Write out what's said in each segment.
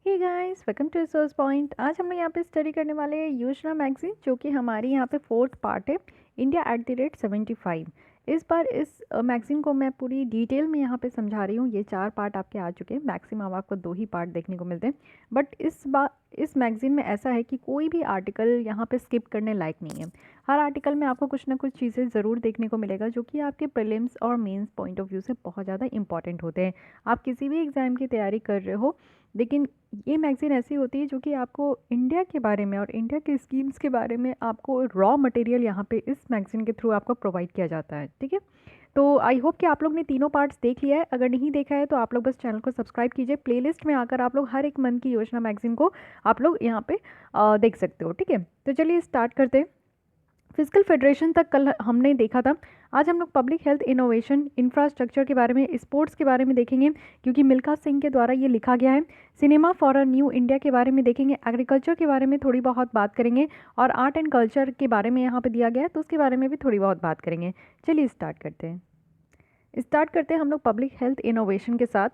Hey guys, welcome to resource point. आज हम लोग यहाँ पे स्टडी करने वाले हैं योजना मैगजीन, जो कि हमारी यहाँ पे फोर्थ पार्ट है, India@75। इस बार इस मैगजीन को मैं पूरी डिटेल में यहाँ पे समझा रही हूँ। ये 4 पार्ट आपके आ चुके हैं, मैक्सिमम आपको 2 ही पार्ट देखने को मिलते हैं। बट इस बार इस मैगजीन में ऐसा है कि कोई भी आर्टिकल यहाँ पे स्किप करने लायक नहीं है। हर आर्टिकल में आपको कुछ ना कुछ चीज़ें ज़रूर देखने को मिलेगा, जो कि आपके प्रीलिम्स और मेंस पॉइंट ऑफ व्यू से बहुत ज़्यादा इंपॉर्टेंट होते हैं। आप किसी भी एग्ज़ाम की तैयारी कर रहे हो, लेकिन ये मैगज़ीन ऐसी होती है जो कि आपको इंडिया के बारे में और इंडिया के स्कीम्स के बारे में आपको रॉ मटेरियल यहाँ पे इस मैगज़ीन के थ्रू आपको प्रोवाइड किया जाता है। ठीक है, तो आई होप कि आप लोग ने तीनों पार्ट्स देख लिया है। अगर नहीं देखा है तो आप लोग बस चैनल को सब्सक्राइब कीजिए। प्लेलिस्ट में आकर आप लोग हर एक मंथ की योजना मैगज़ीन को आप लोग यहाँ पे देख सकते हो। ठीक है, तो चलिए स्टार्ट करते हैं। फिजिकल फेडरेशन तक कल हमने देखा था। आज हम लोग पब्लिक हेल्थ इनोवेशन, इंफ्रास्ट्रक्चर के बारे में, स्पोर्ट्स के बारे में देखेंगे, क्योंकि मिल्खा सिंह के द्वारा ये लिखा गया है। Cinema for a new India के बारे में देखेंगे, एग्रीकल्चर के बारे में थोड़ी बहुत बात करेंगे, और आर्ट एंड कल्चर के बारे में यहाँ पे दिया गया है, तो उसके बारे में भी थोड़ी बहुत बात करेंगे। चलिए स्टार्ट करते हैं हम लोग पब्लिक हेल्थ इनोवेशन के साथ।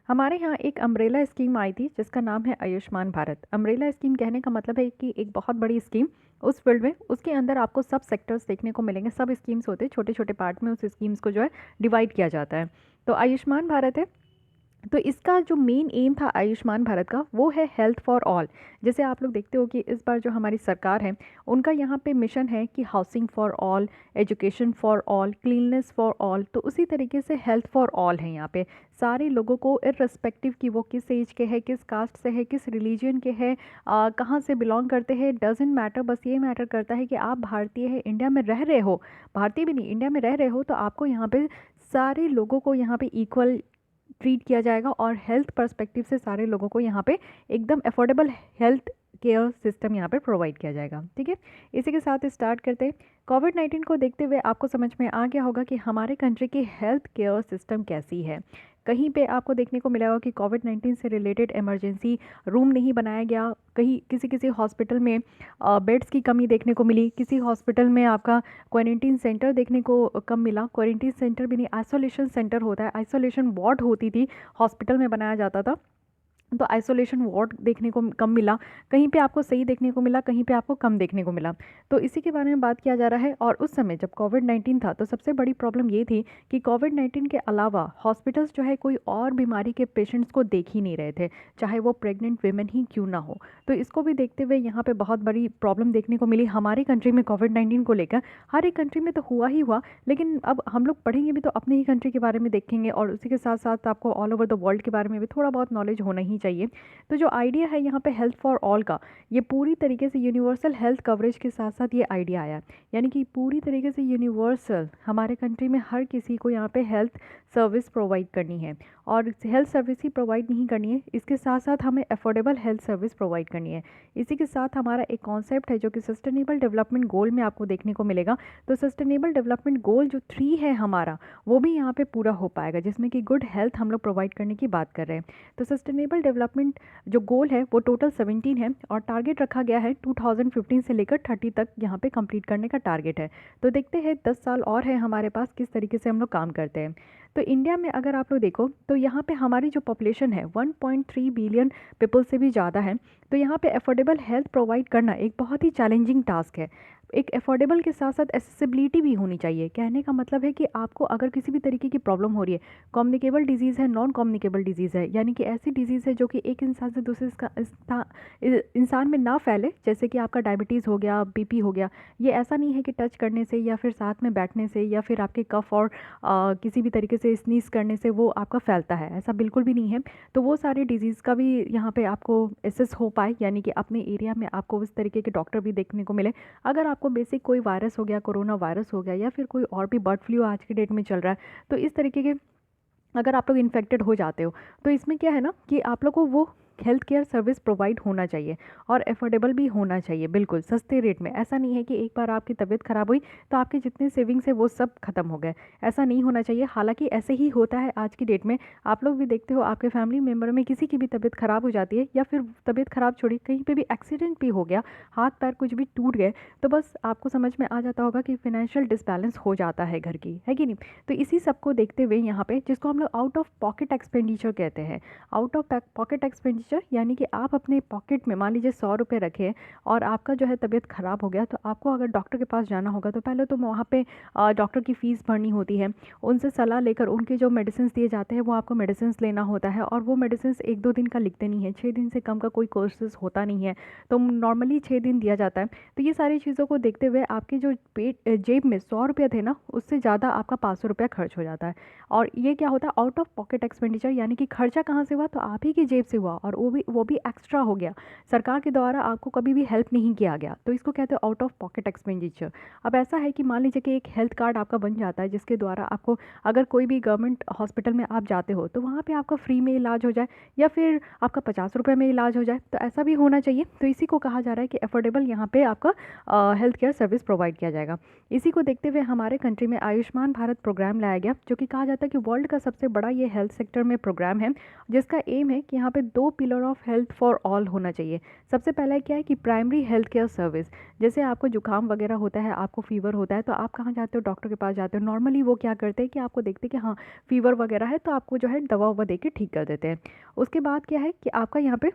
हमारे यहाँ एक अम्ब्रेला स्कीम आई थी जिसका नाम है आयुष्मान भारत। अम्ब्रेला स्कीम कहने का मतलब है कि एक बहुत बड़ी स्कीम उस फील्ड में, उसके अंदर आपको सब सेक्टर्स देखने को मिलेंगे। सब स्कीम्स होते हैं, छोटे छोटे पार्ट में उस स्कीम्स को जो है डिवाइड किया जाता है। तो आयुष्मान भारत है। तो इसका जो मेन एम था आयुष्मान भारत का, वो है हेल्थ फॉर ऑल। जैसे आप लोग देखते हो कि इस बार जो हमारी सरकार है, उनका यहाँ पे मिशन है कि housing for all, education for all, cleanness for all. तो उसी तरीके से हेल्थ फॉर ऑल है यहाँ पे। सारे लोगों को इर्रेस्पेक्टिव कि वो किस एज के हैं, किस कास्ट से है, किस रिलीजन के हैं, कहाँ से बिलोंग करते हैं, डजेंट मैटर। बस ये मैटर करता है कि आप भारतीय है, इंडिया में रह रहे हो, भारतीय भी नहीं, इंडिया में रह रहे हो, तो आपको यहाँ पे सारे लोगों को यहाँ पे इक्वल ट्रीट किया जाएगा, और हेल्थ पर्सपेक्टिव से सारे लोगों को यहाँ पे एकदम अफोर्डेबल हेल्थ केयर सिस्टम यहाँ पे प्रोवाइड किया जाएगा। ठीक है, इसी के साथ स्टार्ट करते हैं। कोविड-19 को देखते हुए आपको समझ में आ गया होगा कि हमारे कंट्री की हेल्थ केयर सिस्टम कैसी है। कहीं पे आपको देखने को मिला होगा कि कोविड-19 से रिलेटेड इमरजेंसी रूम नहीं बनाया गया। कहीं किसी किसी हॉस्पिटल में बेड्स की कमी देखने को मिली, किसी हॉस्पिटल में आपका क्वारंटीन सेंटर देखने को कम मिला। क्वारंटीन सेंटर भी नहीं, आइसोलेशन सेंटर होता है, आइसोलेशन वार्ड होती थी, हॉस्पिटल में बनाया जाता था। तो आइसोलेशन वार्ड देखने को कम मिला। कहीं पे आपको सही देखने को मिला, कहीं पे आपको कम देखने को मिला। तो इसी के बारे में बात किया जा रहा है। और उस समय जब कोविड-19 था, तो सबसे बड़ी प्रॉब्लम ये थी कि कोविड-19 के अलावा हॉस्पिटल्स जो है कोई और बीमारी के पेशेंट्स को देख ही नहीं रहे थे, चाहे वो प्रेग्नेंट वीमेन ही क्यों ना हो। तो इसको भी देखते हुए यहाँ पे बहुत बड़ी प्रॉब्लम देखने को मिली हमारी कंट्री में कोविड-19 को लेकर। हर एक कंट्री में तो हुआ ही हुआ, लेकिन अब हम लोग पढ़ेंगे भी तो अपने ही कंट्री के बारे में देखेंगे, और उसी के साथ साथ आपको ऑल ओवर द वर्ल्ड के बारे में भी थोड़ा बहुत नॉलेज होना ही चाहिए। तो जो आइडिया है यहाँ पे हेल्थ फॉर ऑल का, ये पूरी तरीके से यूनिवर्सल हेल्थ कवरेज के साथ साथ ये आइडिया आया। यानी कि पूरी तरीके से यूनिवर्सल हमारे कंट्री में हर किसी को यहाँ पे हेल्थ सर्विस प्रोवाइड करनी है, और हेल्थ सर्विस ही प्रोवाइड नहीं करनी है, इसके साथ साथ हमें अफोर्डेबल हेल्थ सर्विस प्रोवाइड करनी है। इसी के साथ हमारा एक कॉन्सेप्ट है जो कि सस्टेनेबल डेवलपमेंट गोल में आपको देखने को मिलेगा। तो सस्टेनेबल डेवलपमेंट गोल जो 3 है हमारा, वो भी यहाँ पे पूरा हो पाएगा, जिसमें कि गुड हेल्थ हम लोग प्रोवाइड करने की बात कर रहे हैं। तो सस्टेनेबल डेवलपमेंट जो गोल है वो टोटल 17 है, और टारगेट रखा गया है 2015 से लेकर 30 तक यहाँ पे कंप्लीट करने का टारगेट है। तो देखते हैं 10 साल और है हमारे पास, किस तरीके से हम लोग काम करते हैं। तो इंडिया में अगर आप लोग देखो, तो यहाँ पे हमारी जो पॉपुलेशन है 1.3 बिलियन पीपल से भी ज़्यादा है। तो यहाँ पे अफोर्डेबल हेल्थ प्रोवाइड करना एक बहुत ही चैलेंजिंग टास्क है। एक अफोर्डेबल के साथ साथ एसेसिबिलिटी भी होनी चाहिए। कहने का मतलब है कि आपको अगर किसी भी तरीके की प्रॉब्लम हो रही है, कम्युनिकेबल डिजीज़ है, नॉन कम्युनिकेबल डिजीज़ है, यानी कि ऐसी डिजीज़ है जो कि एक इंसान से दूसरे इंसान में ना फैले, जैसे कि आपका डायबिटीज़ हो गया, बीपी हो गया। ये ऐसा नहीं है कि टच करने से या फिर साथ में बैठने से या फिर आपके कफ और किसी भी तरीके से स्नीज करने से वो आपका फैलता है, ऐसा बिल्कुल भी नहीं है। तो वो सारी डिजीज़ का भी यहाँ पे आपको एसेस हो पाए, यानी कि अपने एरिया में आपको उस तरीके के डॉक्टर भी देखने को मिले। अगर आपको बेसिक कोई वायरस हो गया, कोरोना वायरस हो गया, या फिर कोई और भी बर्ड फ्लू आज की डेट में चल रहा है, तो इस तरीके के अगर आप लोग इन्फेक्टेड हो जाते हो, तो इसमें क्या है ना कि आप लोग को वो हेल्थ केयर सर्विस प्रोवाइड होना चाहिए, और अफोर्डेबल भी होना चाहिए, बिल्कुल सस्ते रेट में। ऐसा नहीं है कि एक बार आपकी तबीयत ख़राब हुई तो आपके जितने सेविंग्स है वो सब खत्म हो गए, ऐसा नहीं होना चाहिए। हालांकि ऐसे ही होता है आज की डेट में। आप लोग भी देखते हो, आपके फैमिली मेम्बर में किसी की भी तबीयत ख़राब हो जाती है, या फिर तबीयत ख़राब छोड़ी, कहीं पर भी एक्सीडेंट भी हो गया, हाथ पैर कुछ भी टूट गए, तो बस आपको समझ में आ जाता होगा कि फिनेंशियल डिसबैलेंस हो जाता है घर की, है कि नहीं। तो इसी सब को देखते हुए यहाँ पे, जिसको हम लोग आउट ऑफ पॉकेट एक्सपेंडिचर कहते हैं, आउट ऑफ पॉकेट एक्सपेंडिचर, यानी कि आप अपने पॉकेट में मान लीजिए 100 रुपये रखे और आपका जो है तबीयत ख़राब हो गया, तो आपको अगर डॉक्टर के पास जाना होगा तो पहले तो वहाँ पे डॉक्टर की फ़ीस भरनी होती है, उनसे सलाह लेकर उनके जो मेडिसिन दिए जाते हैं वो आपको मेडिसिन लेना होता है, और वो मेडिसिन 1-2 दिन का लिखते नहीं है, 6 दिन से कम का कोई कोर्सेज होता नहीं है, तो नॉर्मली 6 दिन दिया जाता है। तो ये सारी चीज़ों को देखते हुए आपके जो पेट जेब में 100 रुपये थे ना, उससे ज़्यादा आपका 500 रुपया खर्च हो जाता है। और ये क्या होता है, आउट ऑफ पॉकेट एक्सपेंडिचर, यानी कि खर्चा कहाँ से हुआ, तो आप ही की जेब से हुआ, और वो भी एक्स्ट्रा हो गया, सरकार के द्वारा आपको कभी भी हेल्प नहीं किया गया, तो इसको कहते हैं आउट ऑफ पॉकेट एक्सपेंडिचर। अब ऐसा है कि मान लीजिए कि एक हेल्थ कार्ड आपका बन जाता है, जिसके द्वारा आपको अगर कोई भी गवर्नमेंट हॉस्पिटल में आप जाते हो तो वहाँ पे आपका फ्री में इलाज हो जाए, या फिर आपका 50 रुपये में इलाज हो जाए, तो ऐसा भी होना चाहिए। तो इसी को कहा जा रहा है कि अफोर्डेबल यहाँ पे आपका हेल्थ केयर सर्विस प्रोवाइड किया जाएगा। इसी को देखते हुए हमारे कंट्री में आयुष्मान भारत प्रोग्राम लाया गया, जो कि कहा जाता है कि वर्ल्ड का सबसे बड़ा ये हेल्थ सेक्टर में प्रोग्राम है, जिसका एम है कि यहाँ पे 2 pillar of health for all होना चाहिए। सबसे पहला क्या है कि प्राइमरी हेल्थ केयर सर्विस, जैसे आपको जुकाम वगैरह होता है, आपको फीवर होता है, तो आप कहाँ जाते हो, डॉक्टर के पास जाते हो। नॉर्मली वो क्या करते हैं कि आपको देखते हैं कि हाँ फीवर वगैरह है, तो आपको जो है दवा ववा दे के ठीक कर देते हैं। उसके बाद क्या है कि आपका यहाँ पे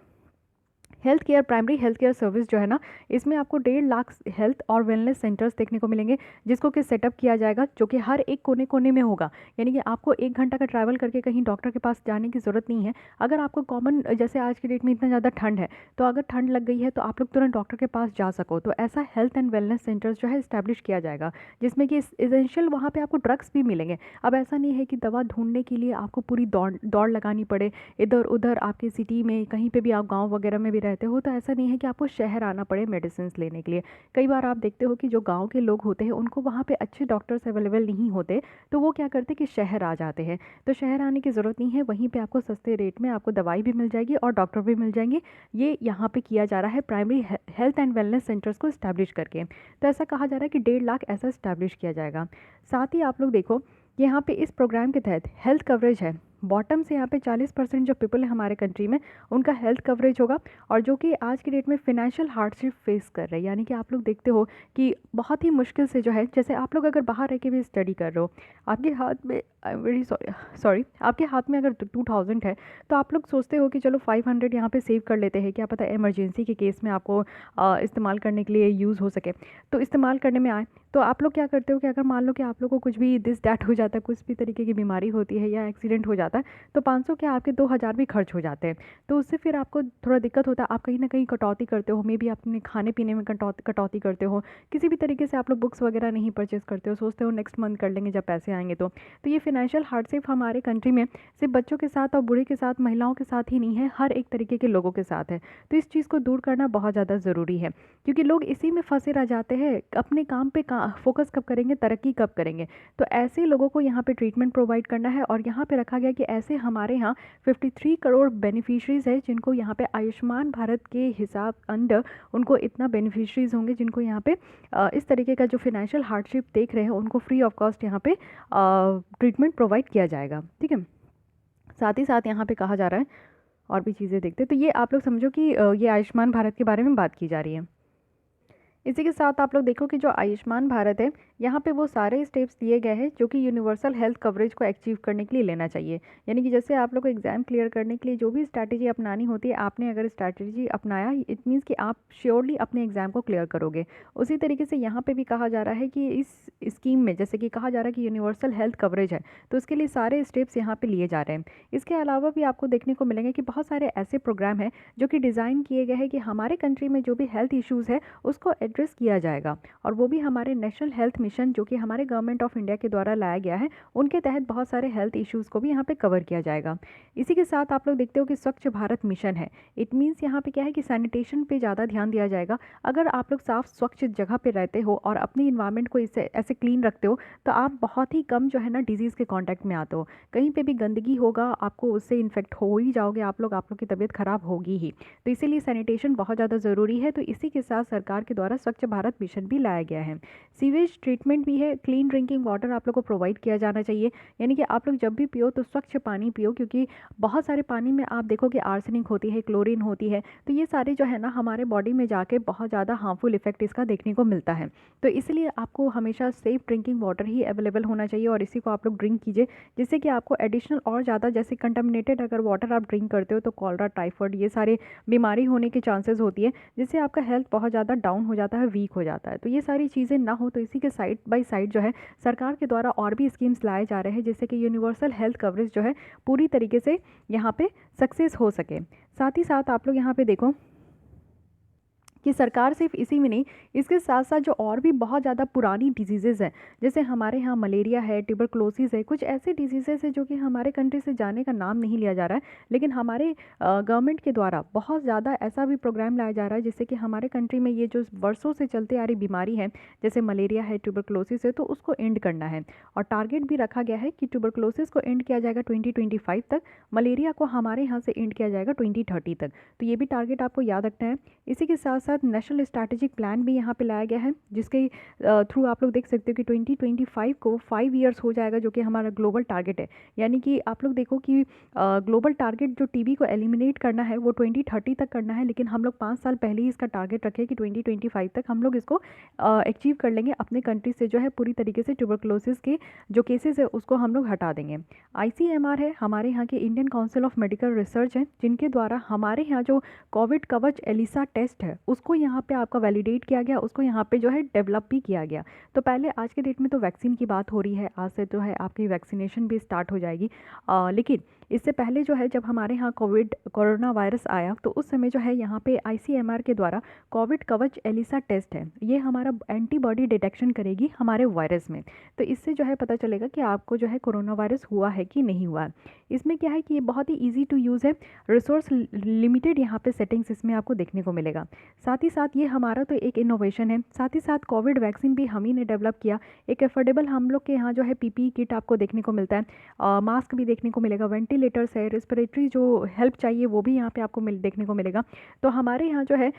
health care, primary health care service जो है ना, इसमें आपको 1.5 लाख हेल्थ और वेलनेस सेंटर्स देखने को मिलेंगे, जिसको कि सेटअप किया जाएगा, जो कि हर एक कोने कोने में होगा। यानी कि आपको 1 घंटा का ट्रैवल करके कहीं डॉक्टर के पास जाने की ज़रूरत नहीं है। अगर आपको कॉमन, जैसे आज की डेट में इतना ज़्यादा ठंड है, तो अगर ठंड लग गई है तो आप लोग तुरंत डॉक्टर के पास जा सको, तो ऐसा हेल्थ एंड वेलनेस सेंटर्स जो है इस्टेब्लिश किया जाएगा, जिसमें कि एसेंशियल वहाँ पर आपको ड्रग्स भी मिलेंगे। अब ऐसा नहीं है कि दवा ढूंढने के लिए आपको पूरी दौड़ लगानी पड़े इधर उधर, आपके सिटी में कहीं पे भी, आप गांव वगैरह में भी रहते हो, तो ऐसा नहीं है कि आपको शहर आना पड़े मेडिसिन लेने के लिए। कई बार आप देखते हो कि जो गांव के लोग होते हैं उनको वहाँ पे अच्छे डॉक्टर्स अवेलेबल नहीं होते, तो वो क्या करते हैं कि शहर आ जाते हैं। तो शहर आने की ज़रूरत नहीं है, वहीं पे आपको सस्ते रेट में आपको दवाई भी मिल जाएगी और डॉक्टर भी मिल जाएंगे। ये यहाँ पे किया जा रहा है primary health and wellness centres को इस्टेब्लिश करके। तो ऐसा कहा जा रहा है कि 1.5 लाख ऐसा इस्टेब्लिश किया जाएगा। साथ ही आप लोग देखो, यहाँ पे इस प्रोग्राम के तहत हेल्थ कवरेज है, बॉटम से यहाँ पे 40% जो पीपल है हमारे कंट्री में, उनका हेल्थ कवरेज होगा, और जो कि आज की डेट में फिनेंशियल हार्डशिप फेस कर रहे हैं। यानी कि आप लोग देखते हो कि बहुत ही मुश्किल से जो है, जैसे आप लोग अगर बाहर रह के भी स्टडी कर रहे हो, आपके हाथ में, आई एम वेरी सॉरी, आपके हाथ में अगर 2000 है, तो आप लोग सोचते हो कि चलो 500 यहाँ पे सेव कर लेते हैं, क्या पता इमरजेंसी के केस में आपको इस्तेमाल करने के लिए यूज़ हो सके, तो इस्तेमाल करने में आए। तो आप लोग क्या करते हो कि अगर मान लो कि आप लोग को कुछ भी दिस डैट हो जाता है, कुछ भी तरीके की बीमारी होती है या एक्सीडेंट हो जाता है, तो 500 क्या आपके 2000 भी खर्च हो जाते हैं। तो उससे फिर आपको थोड़ा दिक्कत होता है, आप कहीं ना कहीं कटौती करते हो, मे बी अपने खाने पीने में कटौती करते हो, किसी भी तरीके से आप लोग बुक्स वगैरह नहीं परचेस करते हो, सोचते हो नेक्स्ट मंथ कर लेंगे जब पैसे आएंगे। तो ये फिनेंशियल हार्डशिप हमारे कंट्री में सिर्फ बच्चों के साथ और बूढ़े के साथ, महिलाओं के साथ ही नहीं है, हर एक तरीके के लोगों के साथ है। तो इस चीज़ को दूर करना बहुत ज़्यादा ज़रूरी है, क्योंकि लोग इसी में फंसे रह जाते हैं, अपने काम पे फोकस कब करेंगे, तरक्की कब करेंगे। तो ऐसे लोगों को यहाँ पे ट्रीटमेंट प्रोवाइड करना है, और यहाँ पे रखा गया कि ऐसे हमारे यहाँ 53 करोड़ बेनिफिशरीज है, जिनको यहाँ पे आयुष्मान भारत के हिसाब अंडर उनको इतना बेनिफिशरीज होंगे, जिनको यहाँ पे इस तरीके का जो फिनेंशियल हार्डशिप देख रहे हैं, उनको फ्री ऑफ कॉस्ट यहाँ पे ट्रीटमेंट प्रोवाइड किया जाएगा। ठीक है, साथ ही साथ यहाँ पे कहा जा रहा है, और भी चीज़ें देखते हैं। तो ये आप लोग समझो कि ये आयुष्मान भारत के बारे में बात की जा रही है। इसी के साथ आप लोग देखो कि जो आयुष्मान भारत है, यहाँ पे वो सारे स्टेप्स दिए गए हैं जो कि यूनिवर्सल हेल्थ कवरेज को अचीव करने के लिए लेना चाहिए। यानी कि जैसे आप लोग को एग्ज़ाम क्लियर करने के लिए जो भी स्ट्रैटेजी अपनानी होती है, आपने अगर स्ट्रैटेजी अपनाया, इट मीन्स कि आप श्योरली अपने एग्ज़ाम को क्लियर करोगे। उसी तरीके से यहाँ पर भी कहा जा रहा है कि इस स्कीम में, जैसे कि कहा जा रहा है कि यूनिवर्सल हेल्थ कवरेज है, तो उसके लिए सारे स्टेप्स यहाँ पर लिए जा रहे हैं। इसके अलावा भी आपको देखने को मिलेंगे कि बहुत सारे ऐसे प्रोग्राम हैं जो कि डिज़ाइन किए गए हैं कि हमारे कंट्री में जो भी हेल्थ इश्यूज़ है उसको एड्रेस किया जाएगा, और वो भी हमारे नेशनल हेल्थ मिशन, जो कि हमारे गवर्नमेंट ऑफ इंडिया के द्वारा लाया गया है, उनके तहत बहुत सारे हेल्थ इश्यूज़ को भी यहाँ पे कवर किया जाएगा। इसी के साथ आप लोग देखते हो कि स्वच्छ भारत मिशन है। इट मीन्स यहाँ पे क्या है कि सैनिटेशन पे ज़्यादा ध्यान दिया जाएगा। अगर आप लोग साफ स्वच्छ जगह पे रहते हो और अपनी इन्वायरमेंट को इससे ऐसे क्लीन रखते हो, तो आप बहुत ही कम जो है ना डिजीज़ के कॉन्टैक्ट में आते हो। कहीं पर भी गंदगी होगा, आपको उससे इन्फेक्ट हो ही जाओगे, आप लोग की तबीयत ख़राब होगी ही। तो इसीलिए सैनिटेशन बहुत ज़्यादा ज़रूरी है। तो इसी के साथ सरकार के द्वारा स्वच्छ भारत मिशन भी लाया गया है। सीवेज ट्रीटमेंट भी है, क्लीन ड्रिंकिंग वाटर आप लोग को प्रोवाइड किया जाना चाहिए, यानी कि आप लोग जब भी पियो तो स्वच्छ पानी पियो, क्योंकि बहुत सारे पानी में आप देखो कि आर्सेनिक होती है, क्लोरीन होती है, तो ये सारे जो है ना हमारे बॉडी में जाके बहुत ज़्यादा हार्मफुल इफेक्ट इसका देखने को मिलता है। तो इसलिए आपको हमेशा सेफ़ ड्रिंकिंग वाटर ही अवेलेबल होना चाहिए और इसी को आप लोग ड्रिंक कीजिए, जिससे कि आपको एडिशनल और ज़्यादा जैसे कंटामिनेटेड अगर वाटर आप ड्रिंक करते हो तो कॉलरा, टाइफाइड ये सारे बीमारी होने के चांसेस होती है, जिससे आपका हेल्थ बहुत ज़्यादा डाउन हो जाता है, वीक हो जाता है। तो ये सारी चीज़ें ना हो, तो इसी के साइड बाय साइड जो है सरकार के द्वारा और भी स्कीम्स लाए जा रहे हैं, जिससे कि यूनिवर्सल हेल्थ कवरेज जो है पूरी तरीके से यहाँ पे सक्सेस हो सके। साथ ही साथ आप लोग यहाँ पे देखो कि सरकार सिर्फ इसी में नहीं, इसके साथ साथ जो और भी बहुत ज़्यादा पुरानी डिजीज़ेज़ हैं, जैसे हमारे यहाँ मलेरिया है, ट्यूबरक्लोसिस है, कुछ ऐसे डिजीज़ेज़ है जो कि हमारे कंट्री से जाने का नाम नहीं लिया जा रहा है, लेकिन हमारे गवर्नमेंट के द्वारा बहुत ज़्यादा ऐसा भी प्रोग्राम लाया जा रहा है जिससे कि हमारे कंट्री में ये जो वर्षों से चलते आ रही बीमारी है, जैसे मलेरिया है, ट्यूबरक्लोसिस है, तो उसको एंड करना है। और टारगेट भी रखा गया है कि ट्यूबरक्लोसिस को एंड किया जाएगा 2025 तक, मलेरिया को हमारे यहाँ से एंड किया जाएगा 2030 तक। तो ये भी टारगेट आपको याद रखना है। इसी के साथ साथ नेशनल स्ट्रैटेजिक प्लान भी यहाँ पे लाया गया है, जिसके थ्रू आप लोग देख सकते हो कि 2025 को 5 ईयर्स हो जाएगा, जो कि हमारा ग्लोबल टारगेट है। यानी कि आप लोग देखो कि ग्लोबल टारगेट जो टीबी को एलिमिनेट करना है वो 2030 तक करना है, लेकिन हम लोग 5 साल पहले ही इसका टारगेट रखे कि 2025 तक हम लोग इसको अचीव कर लेंगे, अपने कंट्री से जो है पूरी तरीके से ट्यूबरक्लोसिस के जो केसेस है उसको हम लोग हटा देंगे। ICMR है, हमारे यहाँ के Indian council of medical research है, जिनके द्वारा हमारे यहाँ जो कोविड कवच एलिसा टेस्ट है उसको यहाँ पे आपका वैलिडेट किया गया, उसको यहाँ पे जो है डेवलप भी किया गया। तो पहले आज के डेट में तो वैक्सीन की बात हो रही है, आज से जो है आपकी वैक्सीनेशन भी स्टार्ट हो जाएगी, लेकिन इससे पहले जो है जब हमारे यहाँ कोरोना वायरस आया तो उस समय जो है यहाँ पे ICMR के द्वारा कोविड कवच एलिसा टेस्ट है, ये हमारा एंटीबॉडी डिटेक्शन करेगी हमारे वायरस में। तो इससे जो है पता चलेगा कि आपको जो है कोरोना वायरस हुआ है कि नहीं हुआ है। इसमें क्या है कि ये बहुत ही ईजी टू यूज़ है, रिसोर्स लिमिटेड यहाँ पे सेटिंग्स इसमें आपको देखने को मिलेगा। साथ ही साथ ये हमारा तो एक इनोवेशन है, साथ ही साथ कोविड वैक्सीन भी हम ही ने डेवलप किया, एक एफोर्डेबल हम लोग के यहाँ जो है PPE किट आपको देखने को मिलता है, मास्क भी देखने को मिलेगा, वेंटिलेटर्स है, रेस्पिरेटरी जो हेल्प चाहिए वो भी यहाँ पे आपको देखने को मिलेगा। तो हमारे यहाँ जो है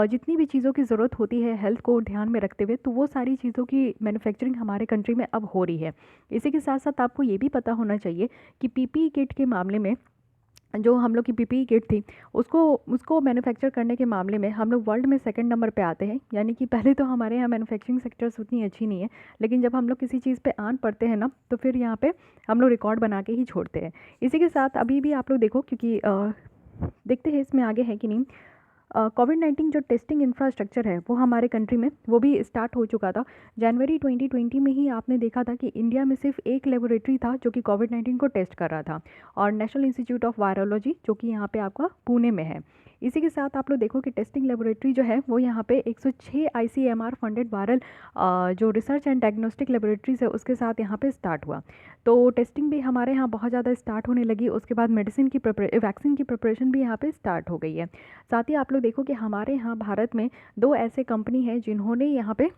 जितनी भी चीज़ों की ज़रूरत होती है हेल्थ को ध्यान में रखते हुए, तो वो सारी चीज़ों की मैन्युफैक्चरिंग हमारे कंट्री में अब हो रही है। इसी के साथ साथ आपको ये भी पता होना चाहिए कि PPE किट के मामले में जो हम लोग की PPE किट थी उसको मैन्युफैक्चर करने के मामले में हम लोग वर्ल्ड में सेकंड नंबर पे आते हैं। यानी कि पहले तो हमारे यहाँ मैन्युफैक्चरिंग सेक्टर्स उतनी अच्छी नहीं है, लेकिन जब हम लोग किसी चीज़ पे आन पड़ते हैं ना तो फिर यहाँ पे हम लोग रिकॉर्ड बना के ही छोड़ते हैं। इसी के साथ अभी भी आप लोग देखो, क्योंकि देखते हैं इसमें आगे है कि नहीं, कोविड-19 जो टेस्टिंग इंफ्रास्ट्रक्चर है वो हमारे कंट्री में वो भी स्टार्ट हो चुका था। जनवरी 2020 में ही आपने देखा था कि इंडिया में सिर्फ एक लेबोरेटरी था जो कि कोविड-19 को टेस्ट कर रहा था, और नेशनल इंस्टीट्यूट ऑफ वायरोलॉजी जो कि यहाँ पे आपका पुणे में है। इसी के साथ आप लोग देखो कि टेस्टिंग लेबोरेटरी जो है वो यहाँ पे 106 ICMR फंडेड वायरल जो रिसर्च एंड डायग्नोस्टिक लेबोरेटरीज है उसके साथ यहाँ पे स्टार्ट हुआ। तो टेस्टिंग भी हमारे यहाँ बहुत ज़्यादा स्टार्ट होने लगी। उसके बाद वैक्सीन की प्रिपरेशन भी यहाँ पे स्टार्ट हो गई है। साथ ही आप लोग देखो कि हमारे यहाँ भारत में 2 ऐसे कंपनी हैं जिन्होंने यहाँ पे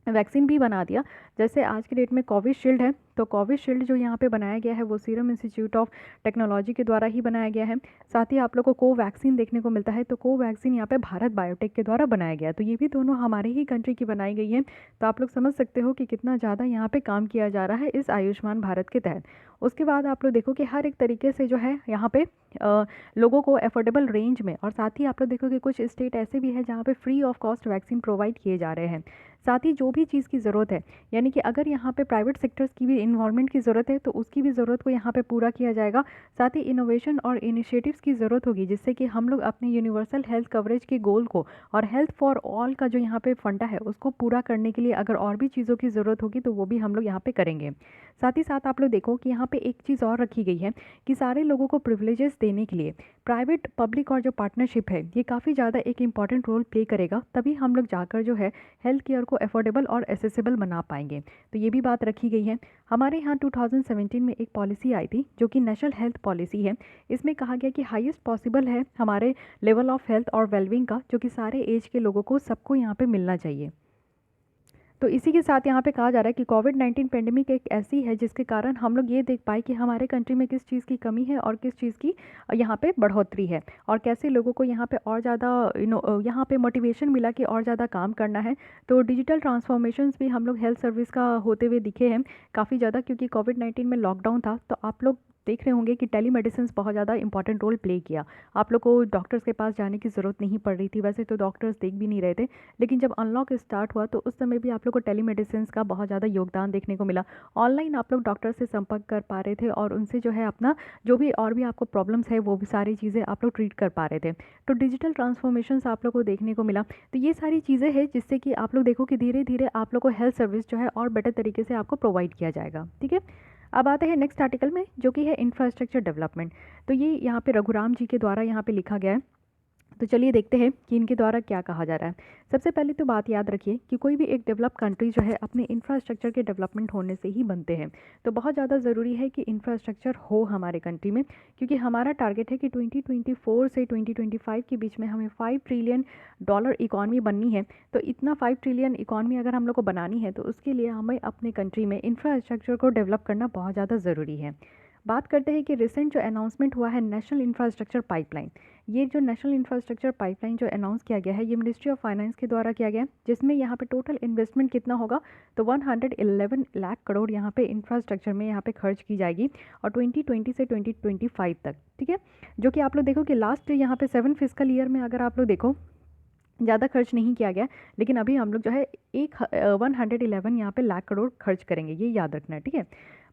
वैक्सीन भी बना दिया। जैसे आज के डेट में कोविशील्ड है, तो कोविशील्ड जो यहाँ पे बनाया गया है वो सीरम इंस्टीट्यूट ऑफ टेक्नोलॉजी के द्वारा ही बनाया गया है। साथ ही आप लोग को कोवैक्सीन देखने को मिलता है, तो कोवैक्सीन यहाँ पे भारत बायोटेक के द्वारा बनाया गया, तो ये भी दोनों हमारे ही कंट्री की बनाई गई है। तो आप लोग समझ सकते हो कि कितना ज़्यादा यहाँ पे काम किया जा रहा है इस आयुष्मान भारत के तहत। उसके बाद आप लोग देखो कि हर एक तरीके से जो है यहाँ पे लोगों को एफोर्डेबल रेंज में, और साथ ही आप लोग देखो कि कुछ स्टेट ऐसे भी है जहाँ पे free of cost vaccine provide किए जा रहे हैं। साथ ही जो भी चीज़ की ज़रूरत है, यानी कि अगर यहाँ पे प्राइवेट सेक्टर्स की भी इन्वॉल्वमेंट की ज़रूरत है तो उसकी भी ज़रूरत को यहाँ पे पूरा किया जाएगा। साथ ही इनोवेशन और इनिशिएटिव्स की ज़रूरत होगी, जिससे कि हम लोग अपने यूनिवर्सल हेल्थ कवरेज के गोल को और हेल्थ फॉर ऑल का जो यहाँ पे फंडा है उसको पूरा करने के लिए अगर और भी चीज़ों की ज़रूरत होगी तो वो भी हम लोग यहाँ पे करेंगे। साथ ही साथ आप लोग देखो कि यहाँ पे एक चीज़ और रखी गई है कि सारे लोगों को प्रिविलेजेस देने के लिए प्राइवेट पब्लिक और जो पार्टनरशिप है ये काफ़ी ज़्यादा एक इंपॉर्टेंट रोल प्ले करेगा, तभी हम लोग जाकर जो है हेल्थ केयर को एफोर्डेबल और एसेसिबल बना पाएंगे। तो ये भी बात रखी गई है। हमारे यहाँ 2017 में एक पॉलिसी आई थी जो कि नेशनल हेल्थ पॉलिसी है। इसमें कहा गया कि हाईएस्ट पॉसिबल है हमारे लेवल ऑफ हेल्थ और वेलबींग का, जो कि सारे एज के लोगों को सबको यहाँ पे मिलना चाहिए। तो इसी के साथ यहाँ पे कहा जा रहा है कि कोविड-19 पेंडेमिक एक ऐसी है जिसके कारण हम लोग ये देख पाए कि हमारे कंट्री में किस चीज़ की कमी है और किस चीज़ की यहाँ पे बढ़ोतरी है, और कैसे लोगों को यहाँ पे और ज़्यादा यहाँ पे मोटिवेशन मिला कि और ज़्यादा काम करना है। तो डिजिटल ट्रांसफॉर्मेशंस भी हम लोग हेल्थ सर्विस का होते हुए दिखे हैं काफ़ी ज़्यादा, क्योंकि कोविड-19 में लॉकडाउन था, तो आप लोग देख रहे होंगे कि टेलीमेडिसिन बहुत ज़्यादा इंपॉर्टेंट रोल प्ले किया। आप लोग को डॉक्टर्स के पास जाने की ज़रूरत नहीं पड़ रही थी, वैसे तो डॉक्टर्स देख भी नहीं रहे थे, लेकिन जब अनलॉक स्टार्ट हुआ तो उस समय भी आप लोग को टेलीमेडिसिन का बहुत ज़्यादा योगदान देखने को मिला। ऑनलाइन आप लोग डॉक्टर से संपर्क कर पा रहे थे और उनसे जो है अपना जो भी और भी आपको प्रॉब्लम्स है वो भी सारी चीज़ें आप लोग ट्रीट कर पा रहे थे। तो डिजिटल ट्रांसफॉर्मेशन आप लोग को देखने को मिला। तो ये सारी चीज़ें हैं जिससे कि आप लोग देखो कि धीरे धीरे आप लोग को हेल्थ सर्विस जो है और बेटर तरीके से आपको प्रोवाइड किया जाएगा। ठीक है, अब आते हैं नेक्स्ट आर्टिकल में, जो कि है इंफ्रास्ट्रक्चर डेवलपमेंट। तो ये यहाँ पे रघुराम जी के द्वारा यहाँ पे लिखा गया है। तो चलिए देखते हैं कि इनके द्वारा क्या कहा जा रहा है। सबसे पहले तो बात याद रखिए कि कोई भी एक डेवलप कंट्री जो है अपने इंफ्रास्ट्रक्चर के डेवलपमेंट होने से ही बनते हैं। तो बहुत ज़्यादा ज़रूरी है कि इंफ्रास्ट्रक्चर हो हमारे कंट्री में, क्योंकि हमारा टारगेट है कि 2024 से 2025 के बीच में हमें $5 ट्रिलियन इकॉनमी बननी है। तो इतना 5 ट्रिलियन इकॉनमी अगर हम लोग को बनानी है तो उसके लिए हमें अपने कंट्री में इंफ्रास्ट्रक्चर को डेवलप करना बहुत ज़्यादा ज़रूरी है। बात करते हैं कि रिसेंट जो अनाउंसमेंट हुआ है नेशनल इंफ्रास्ट्रक्चर पाइपलाइन। ये जो नेशनल इंफ्रास्ट्रक्चर पाइपलाइन जो अनाउंस किया गया है ये मिनिस्ट्री ऑफ फाइनेंस के द्वारा किया गया है, जिसमें यहाँ पे टोटल इन्वेस्टमेंट कितना होगा, तो 111 लाख करोड़ यहाँ पे इंफ्रास्ट्रक्चर में यहाँ पे खर्च की जाएगी, और 2020 से 2025 तक। ठीक है, जो कि आप लोग देखो कि लास्ट यहाँ पे 7 फिजिकल ईयर में अगर आप लोग देखो ज़्यादा खर्च नहीं किया गया, लेकिन अभी हम लोग जो है 111 यहाँ पे लाख करोड़ खर्च करेंगे, ये याद रखना है। ठीक है,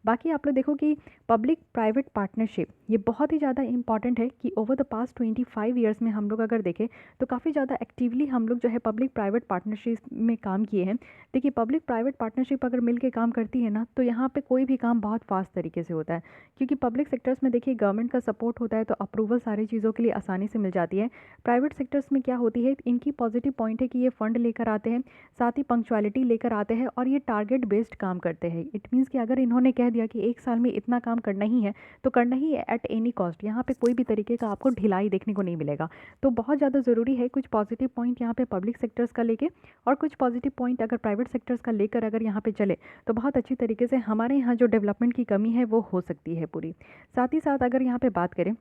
बाकी आप लोग देखो कि पब्लिक प्राइवेट पार्टनरशिप ये बहुत ही ज़्यादा इंपॉर्टेंट है कि ओवर द पास्ट 25 ईयर्स में हम लोग अगर देखें तो काफ़ी ज़्यादा एक्टिवली हम लोग जो है पब्लिक प्राइवेट पार्टनरशिप में काम किए हैं। देखिए, पब्लिक प्राइवेट पार्टनरशिप अगर मिल के काम करती है ना तो यहाँ पे कोई भी काम बहुत फास्ट तरीके से होता है, क्योंकि पब्लिक सेक्टर्स में देखिए गवर्नमेंट का सपोर्ट होता है तो अप्रूवल सारी चीज़ों के लिए आसानी से मिल जाती है। प्राइवेट सेक्टर्स में क्या होती है, इनकी पॉजिटिव पॉइंट है कि ये फंड लेकर आते हैं, साथ ही पंक्चुअलिटी लेकर आते हैं, और ये टारगेट बेस्ड काम करते हैं। इट मीन्स कि अगर इन्होंने कह दिया कि एक साल में इतना काम करना ही है तो करना ही है एट एनी कॉस्ट, यहाँ पे कोई भी तरीके का आपको ढिलाई देखने को नहीं मिलेगा। तो बहुत ज़्यादा ज़रूरी है कुछ पॉजिटिव पॉइंट यहाँ पे पब्लिक सेक्टर्स का लेके और कुछ पॉजिटिव पॉइंट अगर प्राइवेट सेक्टर्स का लेकर अगर यहाँ पे चले तो बहुत अच्छी तरीके से हमारे यहाँ जो डेवलपमेंट की कमी है वो हो सकती है पूरी। साथ ही साथ अगर यहाँ पे बात करें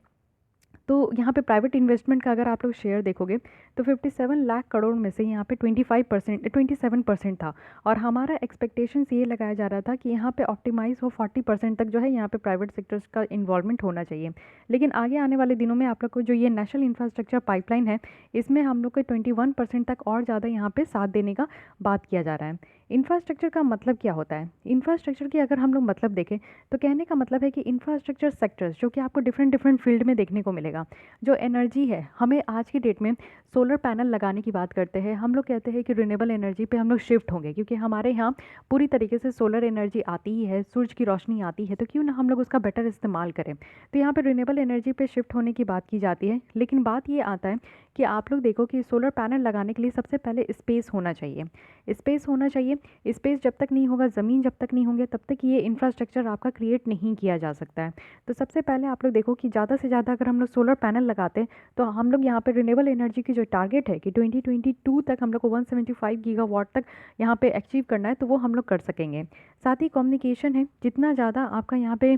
तो यहाँ पे प्राइवेट इन्वेस्टमेंट का अगर आप लोग शेयर देखोगे तो 57 लाख करोड़ में से यहाँ पे 27% था, और हमारा एक्सपेक्टेशंस ये लगाया जा रहा था कि यहाँ पे ऑप्टिमाइज़ हो 40% तक जो है यहाँ पे प्राइवेट सेक्टर्स का इन्वॉल्वमेंट होना चाहिए। लेकिन आगे आने वाले दिनों में आप लोग को जो ये नेशनल इंफ्रास्ट्रक्चर पाइपलाइन है इसमें हम लोग को 21% तक और ज़्यादा यहाँ पे साथ देने का बात किया जा रहा है। इंफ्रास्ट्रक्चर का मतलब क्या होता है, इंफ्रास्ट्रक्चर की अगर हम लोग मतलब देखें तो कहने का मतलब है कि इंफ्रास्ट्रक्चर सेक्टर्स जो कि आपको डिफरेंट डिफरेंट फील्ड में देखने को मिलेगा। जो एनर्जी है, हमें आज की डेट में सोलर पैनल लगाने की बात करते हैं, हम लोग कहते हैं कि रिन्यूएबल एनर्जी पे हम लोग शिफ्ट होंगे, क्योंकि हमारे यहाँ पूरी तरीके से सोलर एनर्जी आती ही है, सूरज की रोशनी आती है, तो क्यों ना हम लोग उसका बेटर इस्तेमाल करें। तो यहाँ पर रिन्यूएबल एनर्जी पे शिफ्ट होने की बात की जाती है। लेकिन बात ये आता है कि आप लोग देखो कि सोलर पैनल लगाने के लिए सबसे पहले स्पेस होना चाहिए, स्पेस होना चाहिए। स्पेस जब तक नहीं होगा, ज़मीन जब तक नहीं होंगे, तब तक ये इंफ्रास्ट्रक्चर आपका क्रिएट नहीं किया जा सकता है। तो सबसे पहले आप लोग देखो कि ज़्यादा से ज़्यादा अगर हम लोग सोलर पैनल लगाते हैं तो हम लोग यहाँ पे रिन्यूएबल एनर्जी की जो टारगेट है कि 2022 तक हम लोग को 175 गीगावाट तक यहाँ पे अचीव करना है, तो वो हम लोग कर सकेंगे। साथ ही कम्युनिकेशन है, जितना ज़्यादा आपका यहाँ पे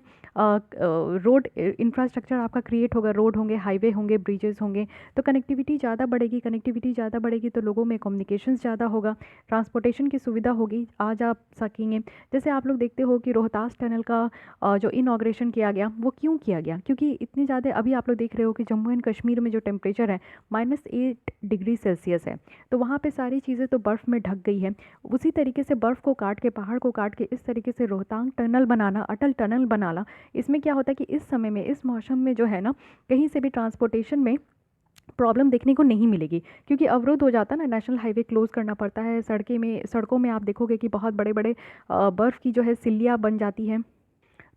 रोड इंफ्रास्ट्रक्चर आपका क्रिएट होगा, रोड होंगे, हाईवे होंगे, ब्रिजेस होंगे, तो कनेक्टिविटी ज़्यादा बढ़ेगी, कनेक्टिविटी ज़्यादा बढ़ेगी तो लोगों में कम्युनिकेशन ज़्यादा होगा, ट्रांसपोर्टेशन की सुविधा होगी, आ जा सकेंगे। जैसे आप लोग देखते हो कि रोहतास टनल का जो इनॉग्रेशन किया गया वो क्यों किया गया, क्योंकि इतनी ज़्यादा अभी आप लोग देख रहे हो कि जम्मू एंड कश्मीर में जो टेम्परेचर है -8 डिग्री सेल्सियस है, तो वहाँ पे सारी चीज़ें तो बर्फ़ में ढक गई है। उसी तरीके से बर्फ़ को काट के, पहाड़ को काट के इस तरीके से रोहतांग टनल बनाना, अटल टनल बनाना, इसमें क्या होता है कि इस समय में, इस मौसम में जो है ना, कहीं से भी ट्रांसपोर्टेशन में प्रॉब्लम देखने को नहीं मिलेगी, क्योंकि अवरुद्ध हो जाता है ना, नेशनल हाईवे क्लोज़ करना पड़ता है, सड़कों में आप देखोगे कि बहुत बड़े बड़े बर्फ़ की जो है सिल्लियाँ बन जाती हैं।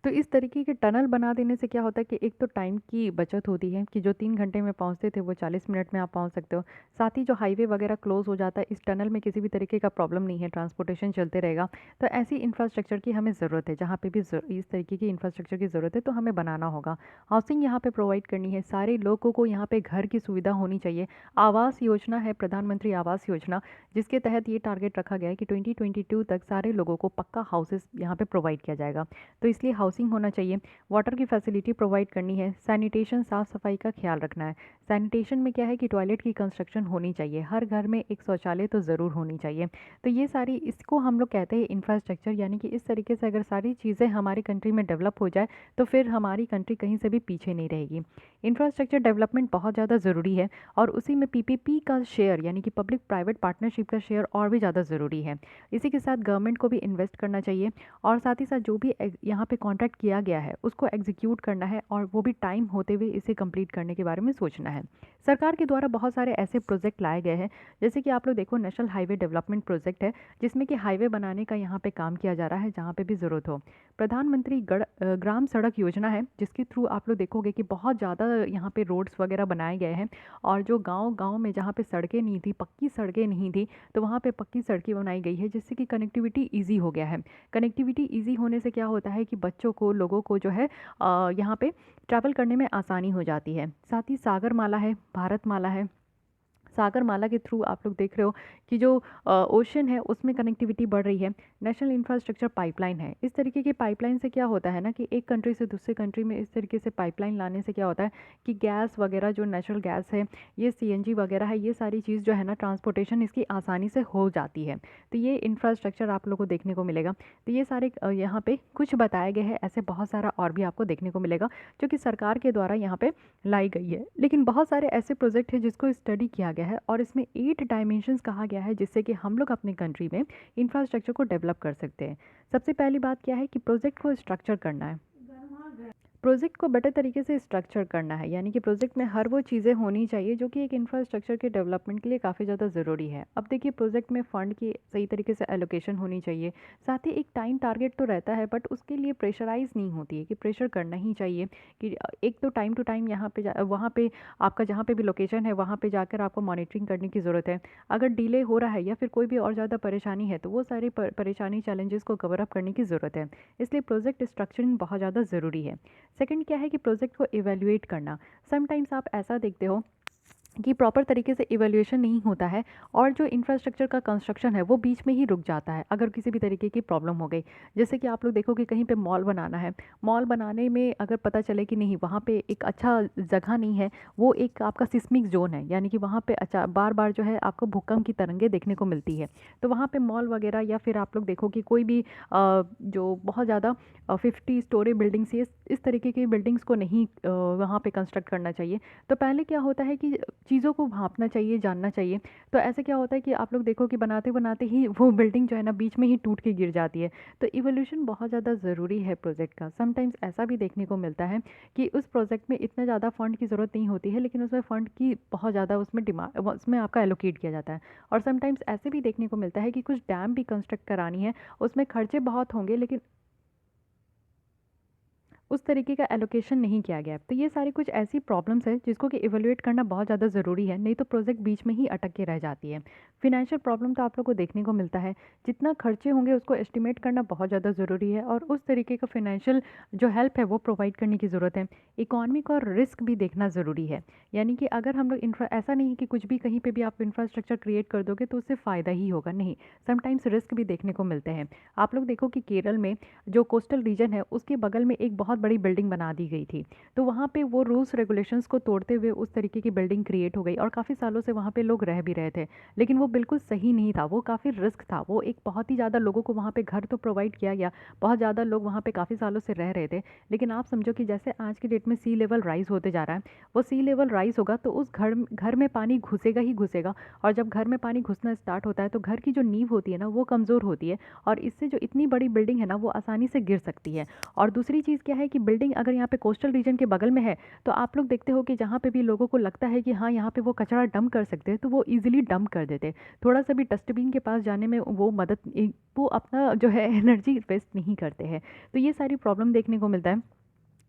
तो इस तरीके के टनल बना देने से क्या होता है कि एक तो टाइम की बचत होती है कि जो 3 घंटे में पहुँचते थे वो 40 मिनट में आप पहुँच सकते हो। साथ ही जो हाईवे वगैरह क्लोज़ हो जाता है, इस टनल में किसी भी तरीके का प्रॉब्लम नहीं है, ट्रांसपोर्टेशन चलते रहेगा। तो ऐसी इंफ्रास्ट्रक्चर की हमें ज़रूरत है, जहाँ पे भी इस तरीके की इंफ्रास्ट्रक्चर की ज़रूरत है तो हमें बनाना होगा। हाउसिंग यहाँ पे प्रोवाइड करनी है, सारे लोगों को यहाँ पे घर की सुविधा होनी चाहिए। आवास योजना है, प्रधानमंत्री आवास योजना, जिसके तहत ये टारगेट रखा गया है कि 2022 तक सारे लोगों को पक्का हाउसेस यहाँ पे प्रोवाइड किया जाएगा। तो इसलिए हाउसिंग होना चाहिए। वाटर की फैसिलिटी प्रोवाइड करनी है। सैनिटेशन, साफ़ सफाई का ख्याल रखना है। सैनिटेशन में क्या है कि टॉयलेट की कंस्ट्रक्शन होनी चाहिए, हर घर में एक शौचालय तो ज़रूर होनी चाहिए। तो ये सारी, इसको हम लोग कहते हैं इंफ्रास्ट्रक्चर, यानी कि इस तरीके से अगर सारी चीज़ें हमारी कंट्री में डेवलप हो जाए तो फिर हमारी कंट्री कहीं से भी पीछे नहीं रहेगी। इंफ्रास्ट्रक्चर डेवलपमेंट बहुत ज़्यादा ज़रूरी है और उसी में पीपीपी का शेयर, यानी कि पब्लिक प्राइवेट पार्टनरशिप का शेयर और भी ज़्यादा ज़रूरी है। इसी के साथ गवर्नमेंट को भी इन्वेस्ट करना चाहिए और साथ ही साथ जो भी यहाँ पे कॉन्ट्रैक्ट किया गया है उसको एग्जीक्यूट करना है और वो भी टाइम होते हुए इसे कंप्लीट करने के बारे में सोचना है। सरकार के द्वारा बहुत सारे ऐसे प्रोजेक्ट लाए गए हैं, जैसे कि आप लोग देखो नेशनल हाईवे डेवलपमेंट प्रोजेक्ट है, जिसमें कि हाईवे बनाने का यहाँ पे काम किया जा रहा है जहाँ पे भी ज़रूरत हो। प्रधानमंत्री ग्राम सड़क योजना है, जिसके थ्रू आप लोग देखोगे कि बहुत ज़्यादा यहाँ पे रोड्स वगैरह बनाए गए हैं और जो गाँव-गाँव में जहाँ पे सड़कें नहीं थी, पक्की सड़कें नहीं थी, तो वहाँ पे पक्की सड़कें बनाई गई है, जिससे कि कनेक्टिविटी ईज़ी हो गया है। कनेक्टिविटी ईज़ी होने से क्या होता है कि बच्चों को, लोगों को जो है यहाँ पे ट्रैवल करने में आसानी हो जाती है। साथ ही सागरमाला है, भारतमाला है। सागरमाला के थ्रू आप लोग देख रहे हो कि जो ओशन है उसमें कनेक्टिविटी बढ़ रही है। नेशनल इंफ्रास्ट्रक्चर पाइपलाइन है। इस तरीके की पाइपलाइन से क्या होता है ना कि एक कंट्री से दूसरे कंट्री में इस तरीके से पाइपलाइन लाने से क्या होता है कि गैस वगैरह, जो नेचुरल गैस है, ये सीएनजी वगैरह है, ये सारी चीज़ जो है ना, ट्रांसपोर्टेशन इसकी आसानी से हो जाती है। तो ये इंफ्रास्ट्रक्चर आप लोग को देखने को मिलेगा। तो ये सारे यहाँ पे कुछ बताए गए हैं, ऐसे बहुत सारा और भी आपको देखने को मिलेगा जो कि सरकार के द्वारा यहाँ पे लाई गई है। लेकिन बहुत सारे ऐसे प्रोजेक्ट हैं जिसको स्टडी किया गया है और इसमें 8 डायमेंशंस कहा गया है, जिससे कि हम लोग अपने कंट्री में इंफ्रास्ट्रक्चर को डेवलप कर सकते हैं। सबसे पहली बात क्या है कि प्रोजेक्ट को स्ट्रक्चर करना है। प्रोजेक्ट को बेटर तरीके से स्ट्रक्चर करना है, यानी कि प्रोजेक्ट में हर वो चीज़ें होनी चाहिए जो कि एक इंफ्रास्ट्रक्चर के डेवलपमेंट के लिए काफ़ी ज़्यादा ज़रूरी है। अब देखिए, प्रोजेक्ट में फ़ंड की सही तरीके से एलोकेशन होनी चाहिए। साथ ही एक टाइम टारगेट तो रहता है, बट उसके लिए प्रेशराइज़ नहीं होती है कि प्रेशर करना ही चाहिए कि एक तो टाइम टू टाइम यहाँ पे वहाँ पे आपका जहाँ पे भी लोकेशन है वहाँ पे जाकर आपको मॉनिटरिंग करने की ज़रूरत है। अगर डिले हो रहा है या फिर कोई भी और ज़्यादा परेशानी है तो वो सारी परेशानी, चैलेंजेस को कवर अप करने की ज़रूरत है। इसलिए प्रोजेक्ट स्ट्रक्चरिंग बहुत ज़्यादा ज़रूरी है। सेकंड क्या है कि प्रोजेक्ट को इवैल्यूएट करना। समटाइम्स आप ऐसा देखते हो कि प्रॉपर तरीके से इवैल्यूएशन नहीं होता है और जो इंफ्रास्ट्रक्चर का कंस्ट्रक्शन है वो बीच में ही रुक जाता है अगर किसी भी तरीके की प्रॉब्लम हो गई। जैसे कि आप लोग देखो कि कहीं पे मॉल बनाना है, मॉल बनाने में अगर पता चले कि नहीं वहाँ पे एक अच्छा जगह नहीं है, वो एक आपका सिस्मिक जोन है, यानी कि वहाँ पे अच्छा बार बार जो है आपको भूकंप की तरंगें देखने को मिलती है। तो वहाँ पे मॉल वगैरह या फिर आप लोग देखो कि कोई भी जो बहुत ज़्यादा 50 स्टोरी बिल्डिंग्स, ये इस तरीके की बिल्डिंग्स को नहीं वहाँ पे कंस्ट्रक्ट करना चाहिए। तो पहले क्या होता है कि चीज़ों को भांपना चाहिए, जानना चाहिए। तो ऐसे क्या होता है कि आप लोग देखो कि बनाते-बनाते ही वो बिल्डिंग जो है ना बीच में ही टूट के गिर जाती है। तो इवोल्यूशन बहुत ज़्यादा ज़रूरी है प्रोजेक्ट का। समटाइम्स ऐसा भी देखने को मिलता है कि उस प्रोजेक्ट में इतना ज़्यादा फंड की ज़रूरत नहीं होती है, लेकिन उसमें फ़ंड की बहुत ज़्यादा उसमें आपका एलोकेट किया जाता है। और समटाइम्स ऐसे भी देखने को मिलता है कि कुछ डैम भी कंस्ट्रक्ट करानी है, उसमें खर्चे बहुत होंगे लेकिन उस तरीके का एलोकेशन नहीं किया गया है। तो ये सारी कुछ ऐसी प्रॉब्लम्स है जिसको कि इवैल्यूएट करना बहुत ज़्यादा ज़रूरी है, नहीं तो प्रोजेक्ट बीच में ही अटक के रह जाती है। फिनेंशियल प्रॉब्लम तो आप लोग को देखने को मिलता है, जितना खर्चे होंगे उसको एस्टिमेट करना बहुत ज़्यादा ज़रूरी है और उस तरीके का फिनेंशियल जो हेल्प है वो प्रोवाइड करने की ज़रूरत है। इकोनॉमिक और रिस्क भी देखना ज़रूरी है, यानी कि अगर हम लोग ऐसा नहीं है कि कुछ भी कहीं पर भी आप इंफ्रास्ट्रक्चर क्रिएट कर दोगे तो उससे फ़ायदा ही होगा, नहीं। समटाइम्स रिस्क भी देखने को मिलते हैं। आप लोग देखो कि केरल में जो कोस्टल रीजन है उसके बगल में एक बहुत बड़ी बिल्डिंग बना दी गई थी। तो वहाँ पे वो रूल्स रेगुलेशंस को तोड़ते हुए उस तरीके की बिल्डिंग क्रिएट हो गई और काफ़ी सालों से वहाँ पे लोग रह भी रहे थे। लेकिन वो बिल्कुल सही नहीं था, वो काफ़ी रिस्क था। वो एक बहुत ही ज़्यादा लोगों को वहाँ पे घर तो प्रोवाइड किया गया, बहुत ज़्यादा लोग वहाँ पे काफ़ी सालों से रह रहे थे। लेकिन आप समझो कि जैसे आज की डेट में सी लेवल राइज़ होते जा रहा है, वो सी लेवल राइज़ होगा तो उस घर में पानी घुसेगा ही घुसेगा और जब घर में पानी घुसना स्टार्ट होता है तो घर की जो नींव होती है ना वो कमज़ोर होती है और इससे जो इतनी बड़ी बिल्डिंग है ना वो आसानी से गिर सकती है। और दूसरी चीज़ क्या है है कि बिल्डिंग अगर यहाँ पे कोस्टल रीजन के बगल में है तो आप लोग देखते हो कि जहाँ पे भी लोगों को लगता है कि हाँ यहाँ पे वो कचरा डंप कर सकते हैं तो वो ईजिली डंप कर देते हैं। थोड़ा सा भी डस्टबिन के पास जाने में वो अपना जो है एनर्जी वेस्ट नहीं करते हैं। तो ये सारी प्रॉब्लम देखने को मिलता है।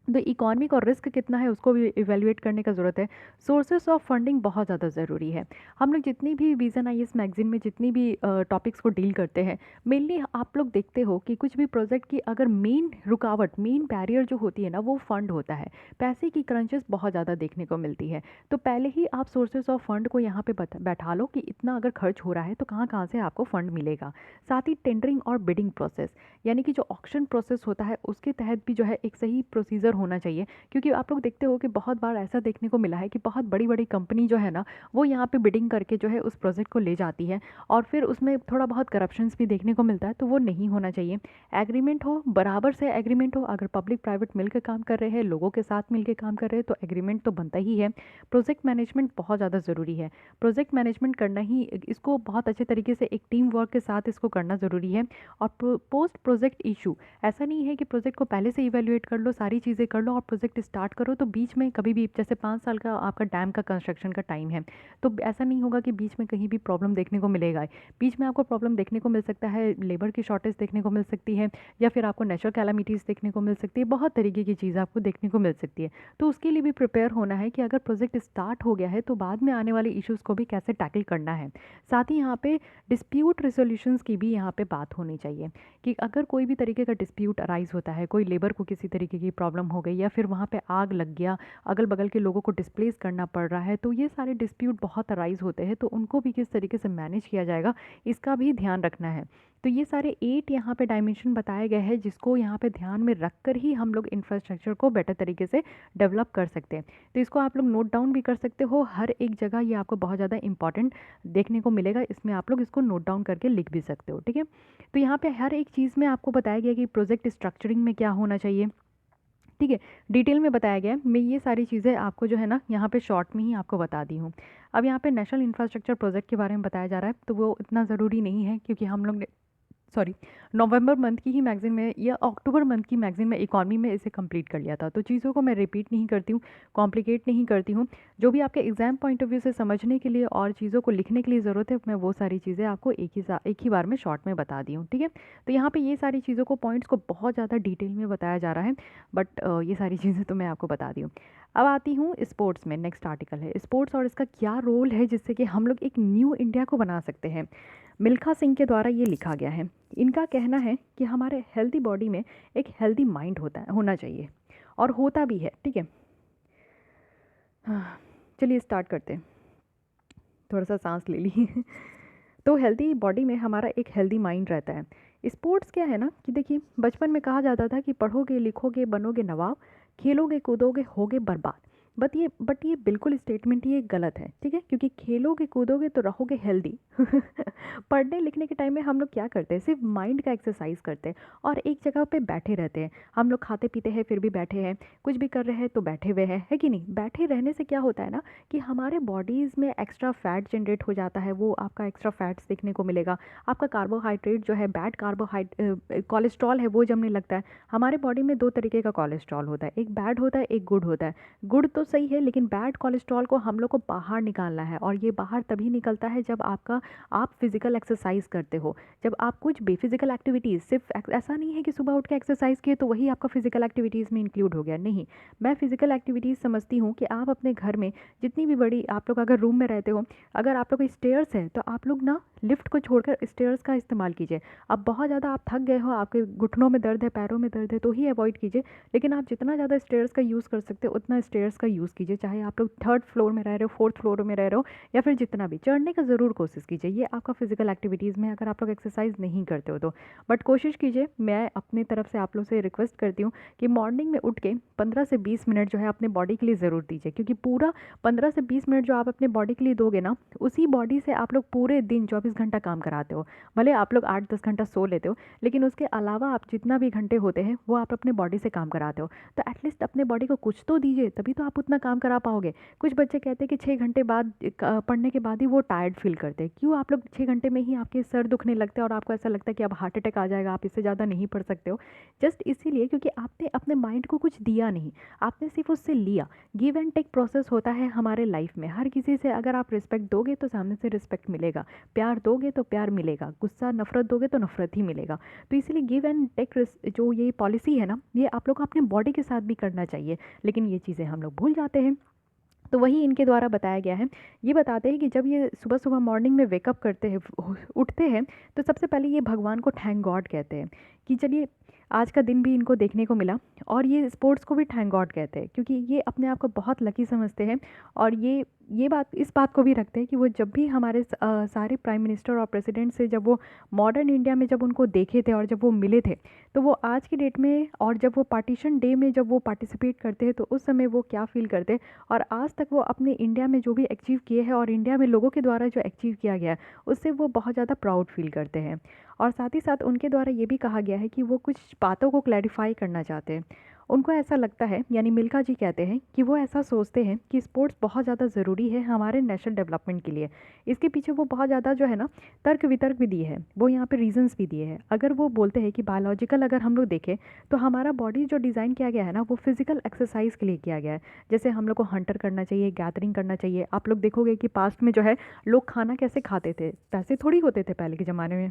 तो इकोनॉमिक और रिस्क कितना है उसको भी इवैल्यूएट करने का ज़रूरत है। सोर्सेस ऑफ फंडिंग बहुत ज़्यादा ज़रूरी है। हम लोग जितनी भी विज़न आईएएस मैगज़ीन में जितनी भी टॉपिक्स को डील करते हैं, मेनली आप लोग देखते हो कि कुछ भी प्रोजेक्ट की अगर मेन रुकावट, मेन बैरियर जो होती है ना, वो फंड होता है। पैसे की क्रंचेस बहुत ज़्यादा देखने को मिलती है। तो पहले ही आप सोर्सेस ऑफ फंड को यहाँ पे बैठा लो कि इतना अगर खर्च हो रहा है तो कहाँ कहाँ से आपको फंड मिलेगा। साथ ही टेंडरिंग और बिडिंग प्रोसेस, यानी कि जो ऑक्शन प्रोसेस होता है उसके तहत भी जो है एक सही प्रोसीजर होना चाहिए। क्योंकि आप लोग देखते हो कि बहुत बार ऐसा देखने को मिला है कि बहुत बड़ी बड़ी कंपनी जो है ना, वो यहाँ पे बिडिंग करके जो है उस प्रोजेक्ट को ले जाती है और फिर उसमें थोड़ा बहुत करप्शंस भी देखने को मिलता है। तो वो नहीं होना चाहिए। एग्रीमेंट हो, बराबर से एग्रीमेंट हो। अगर पब्लिक प्राइवेट मिल के काम कर रहे हैं, लोगों के साथ मिल के काम कर रहे हैं तो एग्रीमेंट तो बनता ही है। प्रोजेक्ट मैनेजमेंट बहुत ज़्यादा ज़रूरी है। प्रोजेक्ट मैनेजमेंट करना ही, इसको बहुत अच्छे तरीके से एक टीम वर्क के साथ इसको करना ज़रूरी है। और पोस्ट प्रोजेक्ट इशू, ऐसा नहीं है कि प्रोजेक्ट को पहले से इवैल्यूएट कर लो, सारी चीज़ें कर लो और प्रोजेक्ट स्टार्ट करो तो बीच में कभी भी, जैसे 5 साल का आपका डैम का कंस्ट्रक्शन का टाइम है, तो ऐसा नहीं होगा कि बीच में कहीं भी प्रॉब्लम देखने को मिलेगा। बीच में आपको प्रॉब्लम देखने को मिल सकता है, लेबर की शॉर्टेज देखने को मिल सकती है, या फिर आपको नेचुरल कैलामिटीज़ देखने को मिल सकती है। बहुत तरीके की चीज़ आपको देखने को मिल सकती है। तो उसके लिए भी प्रिपेयर होना है कि अगर प्रोजेक्ट स्टार्ट हो गया है तो बाद में आने वाले इश्यूज़ को भी कैसे टैकल करना है। साथ ही यहाँ पे डिस्प्यूट रिजोल्यूशंस की भी यहाँ पे बात होनी चाहिए कि अगर कोई भी तरीके का डिस्प्यूट अराइज होता है, कोई लेबर को किसी तरीके की प्रॉब्लम हो गई या फिर वहाँ पे आग लग गया, अगल बगल के लोगों को डिस्प्लेस करना पड़ रहा है, तो ये सारे डिस्प्यूट बहुत अराइज होते हैं। तो उनको भी किस तरीके से मैनेज किया जाएगा, इसका भी ध्यान रखना है। तो ये सारे 8 यहाँ पे डायमेंशन बताए गए हैं जिसको यहाँ पे ध्यान में रख कर ही हम लोग इंफ्रास्ट्रक्चर को बेटर तरीके से डेवलप कर सकते हैं। तो इसको आप लोग नोट डाउन भी कर सकते हो। हर एक जगह ये आपको बहुत ज़्यादा इंपॉर्टेंट देखने को मिलेगा, इसमें आप लोग इसको नोट डाउन करके लिख भी सकते हो। ठीक है, तो यहाँ पे हर एक चीज़ में आपको बताया गया कि प्रोजेक्ट स्ट्रक्चरिंग में क्या होना चाहिए। ठीक है, डिटेल में बताया गया है। मैं ये सारी चीज़ें आपको जो है ना यहाँ पे शॉर्ट में ही आपको बता दी हूँ। अब यहाँ पे नेशनल इंफ्रास्ट्रक्चर प्रोजेक्ट के बारे में बताया जा रहा है, तो वो इतना ज़रूरी नहीं है क्योंकि हम लोग ने नवंबर मंथ की ही मैगज़ीन में या अक्टूबर मंथ की मैगज़ीन में इकॉनमी में इसे कंप्लीट कर लिया था। तो चीज़ों को मैं रिपीट नहीं करती हूँ, कॉम्प्लिकेट नहीं करती हूँ। जो भी आपके एग्ज़ाम पॉइंट ऑफ व्यू से समझने के लिए और चीज़ों को लिखने के लिए ज़रूरत है, मैं वो सारी चीज़ें आपको एक ही बार में शॉर्ट में बता दी हूँ। ठीक है, तो यहाँ पे ये सारी चीज़ों को, पॉइंट्स को बहुत ज़्यादा डिटेल में बताया जा रहा है, बट ये सारी चीज़ें तो मैं आपको बता दी हूँ। अब आती हूँ स्पोर्ट्स में। नेक्स्ट आर्टिकल है स्पोर्ट्स और इसका क्या रोल है जिससे कि हम लोग एक न्यू इंडिया को बना सकते हैं। मिल्खा सिंह के द्वारा ये लिखा गया है। इनका कहना है कि हमारे हेल्दी बॉडी में एक हेल्दी माइंड होना चाहिए और होता भी है। ठीक है, हाँ, चलिए स्टार्ट करते हैं। थोड़ा सा सांस ले ली तो हेल्दी बॉडी में हमारा एक हेल्दी माइंड रहता है। स्पोर्ट्स क्या है ना कि देखिए, बचपन में कहा जाता था कि पढ़ोगे लिखोगे बनोगे नवाब, खेलोगे कूदोगे होगे बर्बाद। बट ये बिल्कुल स्टेटमेंट ये गलत है। ठीक है, क्योंकि खेलोगे कूदोगे तो रहोगे हेल्दी पढ़ने लिखने के टाइम में हम लोग क्या करते हैं, सिर्फ माइंड का एक्सरसाइज करते हैं और एक जगह पे बैठे रहते हैं। हम लोग खाते पीते हैं फिर भी बैठे हैं, कुछ भी कर रहे हैं तो बैठे हुए हैं, है कि नहीं। बैठे रहने से क्या होता है ना कि हमारे बॉडीज़ में एक्स्ट्रा फैट जनरेट हो जाता है। वो आपका एक्स्ट्रा फैट्स देखने को मिलेगा। आपका कार्बोहाइड्रेट जो है, बैड कोलेस्ट्रॉल है, वो जमने लगता है। हमारे बॉडी में 2 तरीके का कोलेस्ट्रॉल होता है, एक बैड होता है, एक गुड होता है। गुड तो सही है, लेकिन बैड कोलेस्ट्रॉल को हम लोग को बाहर निकालना है और ये बाहर तभी निकलता है जब आप फिजिकल एक्सरसाइज करते हो। जब आप कुछ भी फिजिकल एक्टिविटीज़, सिर्फ ऐसा नहीं है कि सुबह उठ के एक्सरसाइज किए तो वही आपका फिजिकल एक्टिविटीज़ में इंक्लूड हो गया, नहीं। मैं फिजिकल एक्टिविटीज़ समझती हूँ कि आप अपने घर में जितनी भी बड़ी, आप लोग अगर रूम में रहते हो, अगर आप लोग को स्टेयर्स है तो आप लोग ना लिफ्ट को छोड़कर स्टेयर्स का इस्तेमाल कीजिए। अब बहुत ज़्यादा आप थक गए हो, आपके घुटनों में दर्द है, पैरों में दर्द है, तो ही अवॉइड कीजिए। लेकिन आप जितना ज़्यादा स्टेयर्स का यूज़ कर सकते हो उतना स्टेयर्स का यूज़ कीजिए। चाहे आप लोग 3rd फ्लोर में रह रहे हो, 4th फ्लोर में रह रहे हो, या फिर जितना भी, चढ़ने का ज़रूर कोशिश कीजिए। ये आपका फिजिकल एक्टिविटीज़ में, अगर आप लोग एक्सरसाइज नहीं करते हो तो, बट कोशिश कीजिए। मैं अपनी तरफ से आप लोग से रिक्वेस्ट करती हूँ कि मॉर्निंग में उठ के 15 से 20 मिनट जो है अपने बॉडी के लिए ज़रूर दीजिए, क्योंकि पूरा 15 से 20 मिनट जो आप अपने बॉडी के लिए दोगे ना, उसी बॉडी से आप लोग पूरे दिन 24 घंटा काम कराते हो, भले आप लोग 8-10 घंटा सो लेते हो, लेकिन उसके अलावा आप जितना भी घंटे होते हैं वो आप अपने बॉडी से काम कराते हो। तो एटलीस्ट अपने बॉडी को कुछ तो दीजिए, तभी तो आप उतना काम करा पाओगे। कुछ बच्चे कहते हैं कि 6 घंटे बाद पढ़ने के बाद ही वो टायर्ड फील करते हैं। क्यों? आप लोग 6 घंटे में ही आपके सर दुखने लगते हैं और आपको ऐसा लगता है कि अब हार्ट अटैक आ जाएगा, आप इससे ज़्यादा नहीं पढ़ सकते हो। जस्ट इसीलिए क्योंकि आपने अपने माइंड को कुछ दिया नहीं, आपने सिर्फ उससे लिया। गिव एंड टेक प्रोसेस होता है हमारे लाइफ में। हर किसी से अगर आप रिस्पेक्ट दोगे तो सामने से रिस्पेक्ट मिलेगा, प्यार दोगे तो प्यार मिलेगा, गुस्सा नफरत दोगे तो नफरत ही मिलेगा। तो इसीलिए गिव एंड टेक जो ये पॉलिसी है ना, ये आप लोग को अपने बॉडी के साथ भी करना चाहिए, लेकिन ये चीज़ें हम लोग भूल जाते हैं। तो वही इनके द्वारा बताया गया है। ये बताते हैं कि जब ये सुबह सुबह मॉर्निंग में वेकअप करते हैं, उठते हैं, तो सबसे पहले ये भगवान को थैंक गॉड कहते हैं कि चलिए आज का दिन भी इनको देखने को मिला। और ये स्पोर्ट्स को भी थैंक गॉड कहते हैं क्योंकि ये अपने आप को बहुत लकी समझते हैं। और ये बात इस बात को भी रखते हैं कि वो जब भी हमारे सारे प्राइम मिनिस्टर और प्रेसिडेंट से जब वो मॉडर्न इंडिया में जब उनको देखे थे और जब वो मिले थे, तो वो आज की डेट में और जब वो पार्टीशन डे में जब वो पार्टिसिपेट करते हैं तो उस समय वो क्या फ़ील करते हैं, और आज तक वो अपने इंडिया में जो भी अचीव किए हैं और इंडिया में लोगों के द्वारा जो अचीव किया गया है उससे वो बहुत ज़्यादा प्राउड फील करते हैं। और साथ ही साथ उनके द्वारा ये भी कहा गया है कि वो कुछ बातों को क्लैरिफाई करना चाहते हैं। उनको ऐसा लगता है, यानी मिल्खा जी कहते हैं कि वो ऐसा सोचते हैं कि स्पोर्ट्स बहुत ज़्यादा ज़रूरी है हमारे नेशनल डेवलपमेंट के लिए। इसके पीछे वो बहुत ज़्यादा जो है ना तर्क वितर्क भी दिए हैं, वो यहाँ पे रीजंस भी दिए हैं। अगर वो बोलते हैं कि बायोलॉजिकल अगर हम लोग देखें तो हमारा बॉडी जो डिज़ाइन किया गया है ना वो फिजिकल एक्सरसाइज के लिए किया गया है। जैसे हम लोग को हंटर करना चाहिए, गैदरिंग करना चाहिए। आप लोग देखोगे कि पास्ट में जो है लोग खाना कैसे खाते थे, पैसे थोड़ी होते थे पहले के ज़माने में।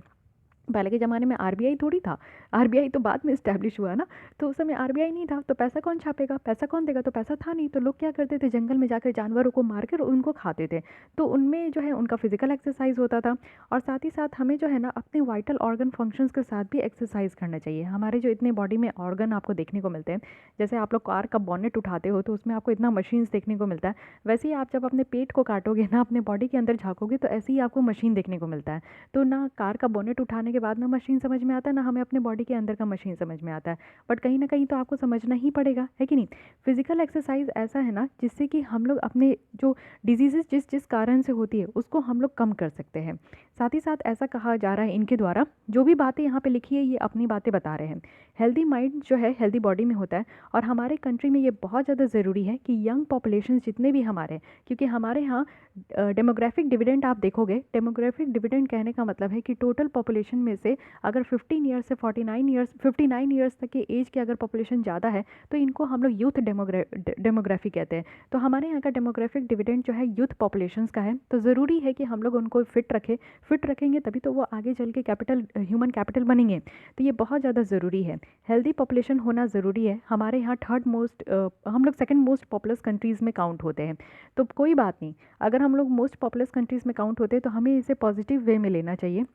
पहले के ज़माने में आरबीआई थोड़ी था, आरबीआई तो बाद में इस्टेब्लिश हुआ ना। तो उस समय आरबीआई नहीं था तो पैसा कौन छापेगा, पैसा कौन देगा, तो पैसा था नहीं। तो लोग क्या करते थे, जंगल में जाकर जानवरों को मार कर उनको खाते थे। तो उनमें जो है उनका फिजिकल एक्सरसाइज होता था। और साथ ही साथ हमें जो है ना अपने वाइटल ऑर्गन फंक्शंस के साथ भी एक्सरसाइज करना चाहिए। हमारे जो इतने बॉडी में ऑर्गन आपको देखने को मिलते हैं, जैसे आप लोग कार का बॉनेट उठाते हो तो उसमें आपको इतना मशीन्स देखने को मिलता है, वैसे ही आप जब अपने पेट को काटोगे ना, अपने बॉडी के अंदर झाँकोगे तो ऐसे ही आपको मशीन देखने को मिलता है। तो ना कार का बोनेट उठाने के बाद ना मशीन समझ में आता है, ना हमें अपने बॉडी के अंदर का मशीन समझ में आता है। बट कहीं ना कहीं तो आपको समझना ही पड़ेगा, है कि नहीं। फिजिकल एक्सरसाइज ऐसा है ना जिससे कि हम लोग अपने जो डिजीजेस जिस जिस कारण से होती है उसको हम लोग कम कर सकते हैं। साथ ही साथ ऐसा कहा जा रहा है इनके द्वारा, जो भी बातें यहाँ पे लिखी है ये अपनी बातें बता रहे हैं। हेल्दी माइंड जो है हेल्दी बॉडी में होता है। और हमारे कंट्री में ये बहुत ज़्यादा ज़रूरी है कि यंग पॉपुलेशन जितने भी हमारे, क्योंकि हमारे यहाँ डेमोग्राफिक डिविडेंड आप देखोगे, डेमोग्राफिक डिविडेंड कहने का मतलब है कि टोटल पॉपुलेशन में से अगर 15 ईयर्स से 59 ईयर्स तक के एज की अगर पॉपुलेशन ज़्यादा है तो इनको हम लोग यूथ डेमोग्राफी कहते हैं। तो हमारे यहाँ का डेमोग्राफिक डिविडेंड जो है यूथ पॉपुलेशंस का है। तो ज़रूरी है कि हम लोग उनको फिट रखें, फिट रखेंगे तभी तो वो आगे चल के कैपिटल, ह्यूमन कैपिटल बनेंगे। तो ये बहुत ज़्यादा ज़रूरी है, हेल्दी पॉपुलेशन होना ज़रूरी है। हमारे यहाँ थर्ड मोस्ट, हम लोग सेकंड मोस्ट पॉपुलस कंट्रीज़ में काउंट होते हैं। तो कोई बात नहीं, अगर हम लोग मोस्ट पॉपुलस कंट्रीज़ में काउंट होते हैं तो हमें इसे पॉजिटिव वे में लेना चाहिए।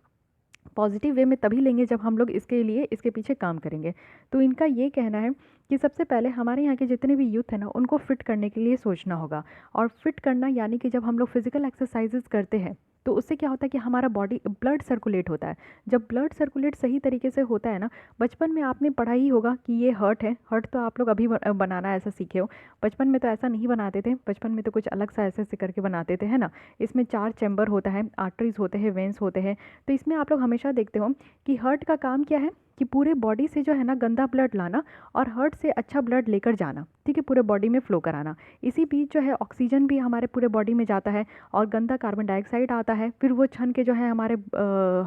पॉजिटिव वे में तभी लेंगे जब हम लोग इसके लिए इसके पीछे काम करेंगे। तो इनका ये कहना है कि सबसे पहले हमारे यहाँ के जितने भी यूथ हैं ना उनको फिट करने के लिए सोचना होगा। और फिट करना यानी कि जब हम लोग फिजिकल एक्सरसाइजेज करते हैं तो उससे क्या होता है कि हमारा बॉडी ब्लड सर्कुलेट होता है। जब ब्लड सर्कुलेट सही तरीके से होता है ना, बचपन में आपने पढ़ा ही होगा कि ये हर्ट है, हर्ट तो आप लोग अभी बनाना ऐसा सीखे हो। बचपन में तो ऐसा नहीं बनाते थे, बचपन में तो कुछ अलग सा ऐसे करके बनाते थे, है ना। इसमें 4 चैम्बर होता है, आर्टरीज होते हैं, वेंस होते हैं। तो इसमें आप लोग हमेशा देखते हो कि हर्ट का काम क्या है कि पूरे बॉडी से जो है ना गंदा ब्लड लाना और हर्ट से अच्छा ब्लड लेकर जाना, ठीक है, पूरे बॉडी में फ्लो कराना। इसी बीच जो है ऑक्सीजन भी हमारे पूरे बॉडी में जाता है और गंदा कार्बन डाइऑक्साइड आता है, फिर वो छन के जो है हमारे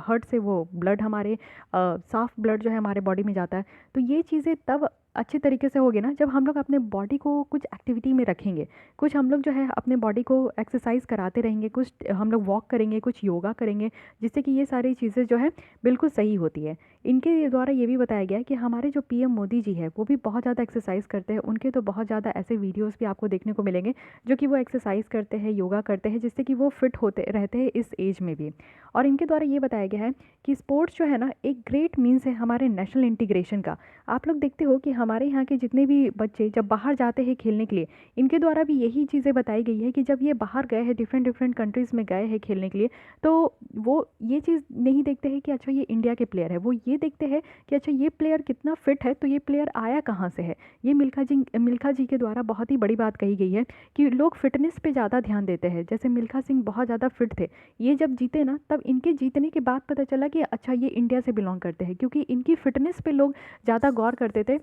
हर्ट से वो ब्लड हमारे साफ ब्लड जो है हमारे बॉडी में जाता है। तो ये चीज़ें तब अच्छे तरीके से होगी ना जब हम लोग अपने बॉडी को कुछ एक्टिविटी में रखेंगे, कुछ हम लोग जो है अपने बॉडी को एक्सरसाइज कराते रहेंगे, कुछ हम लोग वॉक करेंगे, कुछ योगा करेंगे, जिससे कि ये सारी चीज़ें जो है बिल्कुल सही होती है। इनके द्वारा ये भी बताया गया है कि हमारे जो पीएम मोदी जी है वो भी बहुत ज़्यादा एक्सरसाइज करते हैं। उनके तो बहुत ज़्यादा ऐसे वीडियोज़ भी आपको देखने को मिलेंगे जो कि वो एक्सरसाइज करते हैं, योगा करते हैं, जिससे कि वो फिट होते रहते हैं इस एज में भी। और इनके द्वारा ये बताया गया है कि स्पोर्ट्स जो है ना एक ग्रेट मीन्स है हमारे नेशनल इंटीग्रेशन का। आप लोग देखते हो कि हमारे यहाँ के जितने भी बच्चे जब बाहर जाते हैं खेलने के लिए, इनके द्वारा भी यही चीज़ें बताई गई है कि जब ये बाहर गए हैं, डिफरेंट कंट्रीज़ में गए हैं खेलने के लिए, तो वो ये चीज़ नहीं देखते हैं कि अच्छा ये इंडिया के प्लेयर है, वो ये देखते हैं कि अच्छा ये प्लेयर कितना फिट है, तो ये प्लेयर आया कहाँ से है। ये मिल्खा जी के द्वारा बहुत ही बड़ी बात कही गई है कि लोग फिटनेस पे ज़्यादा ध्यान देते हैं। जैसे मिल्खा सिंह बहुत ज़्यादा फिट थे, ये जब जीते ना तब इनके जीतने के बाद पता चला कि अच्छा ये इंडिया से बिलोंग करते हैं, क्योंकि इनकी फिटनेस पे लोग ज़्यादा गौर करते थे।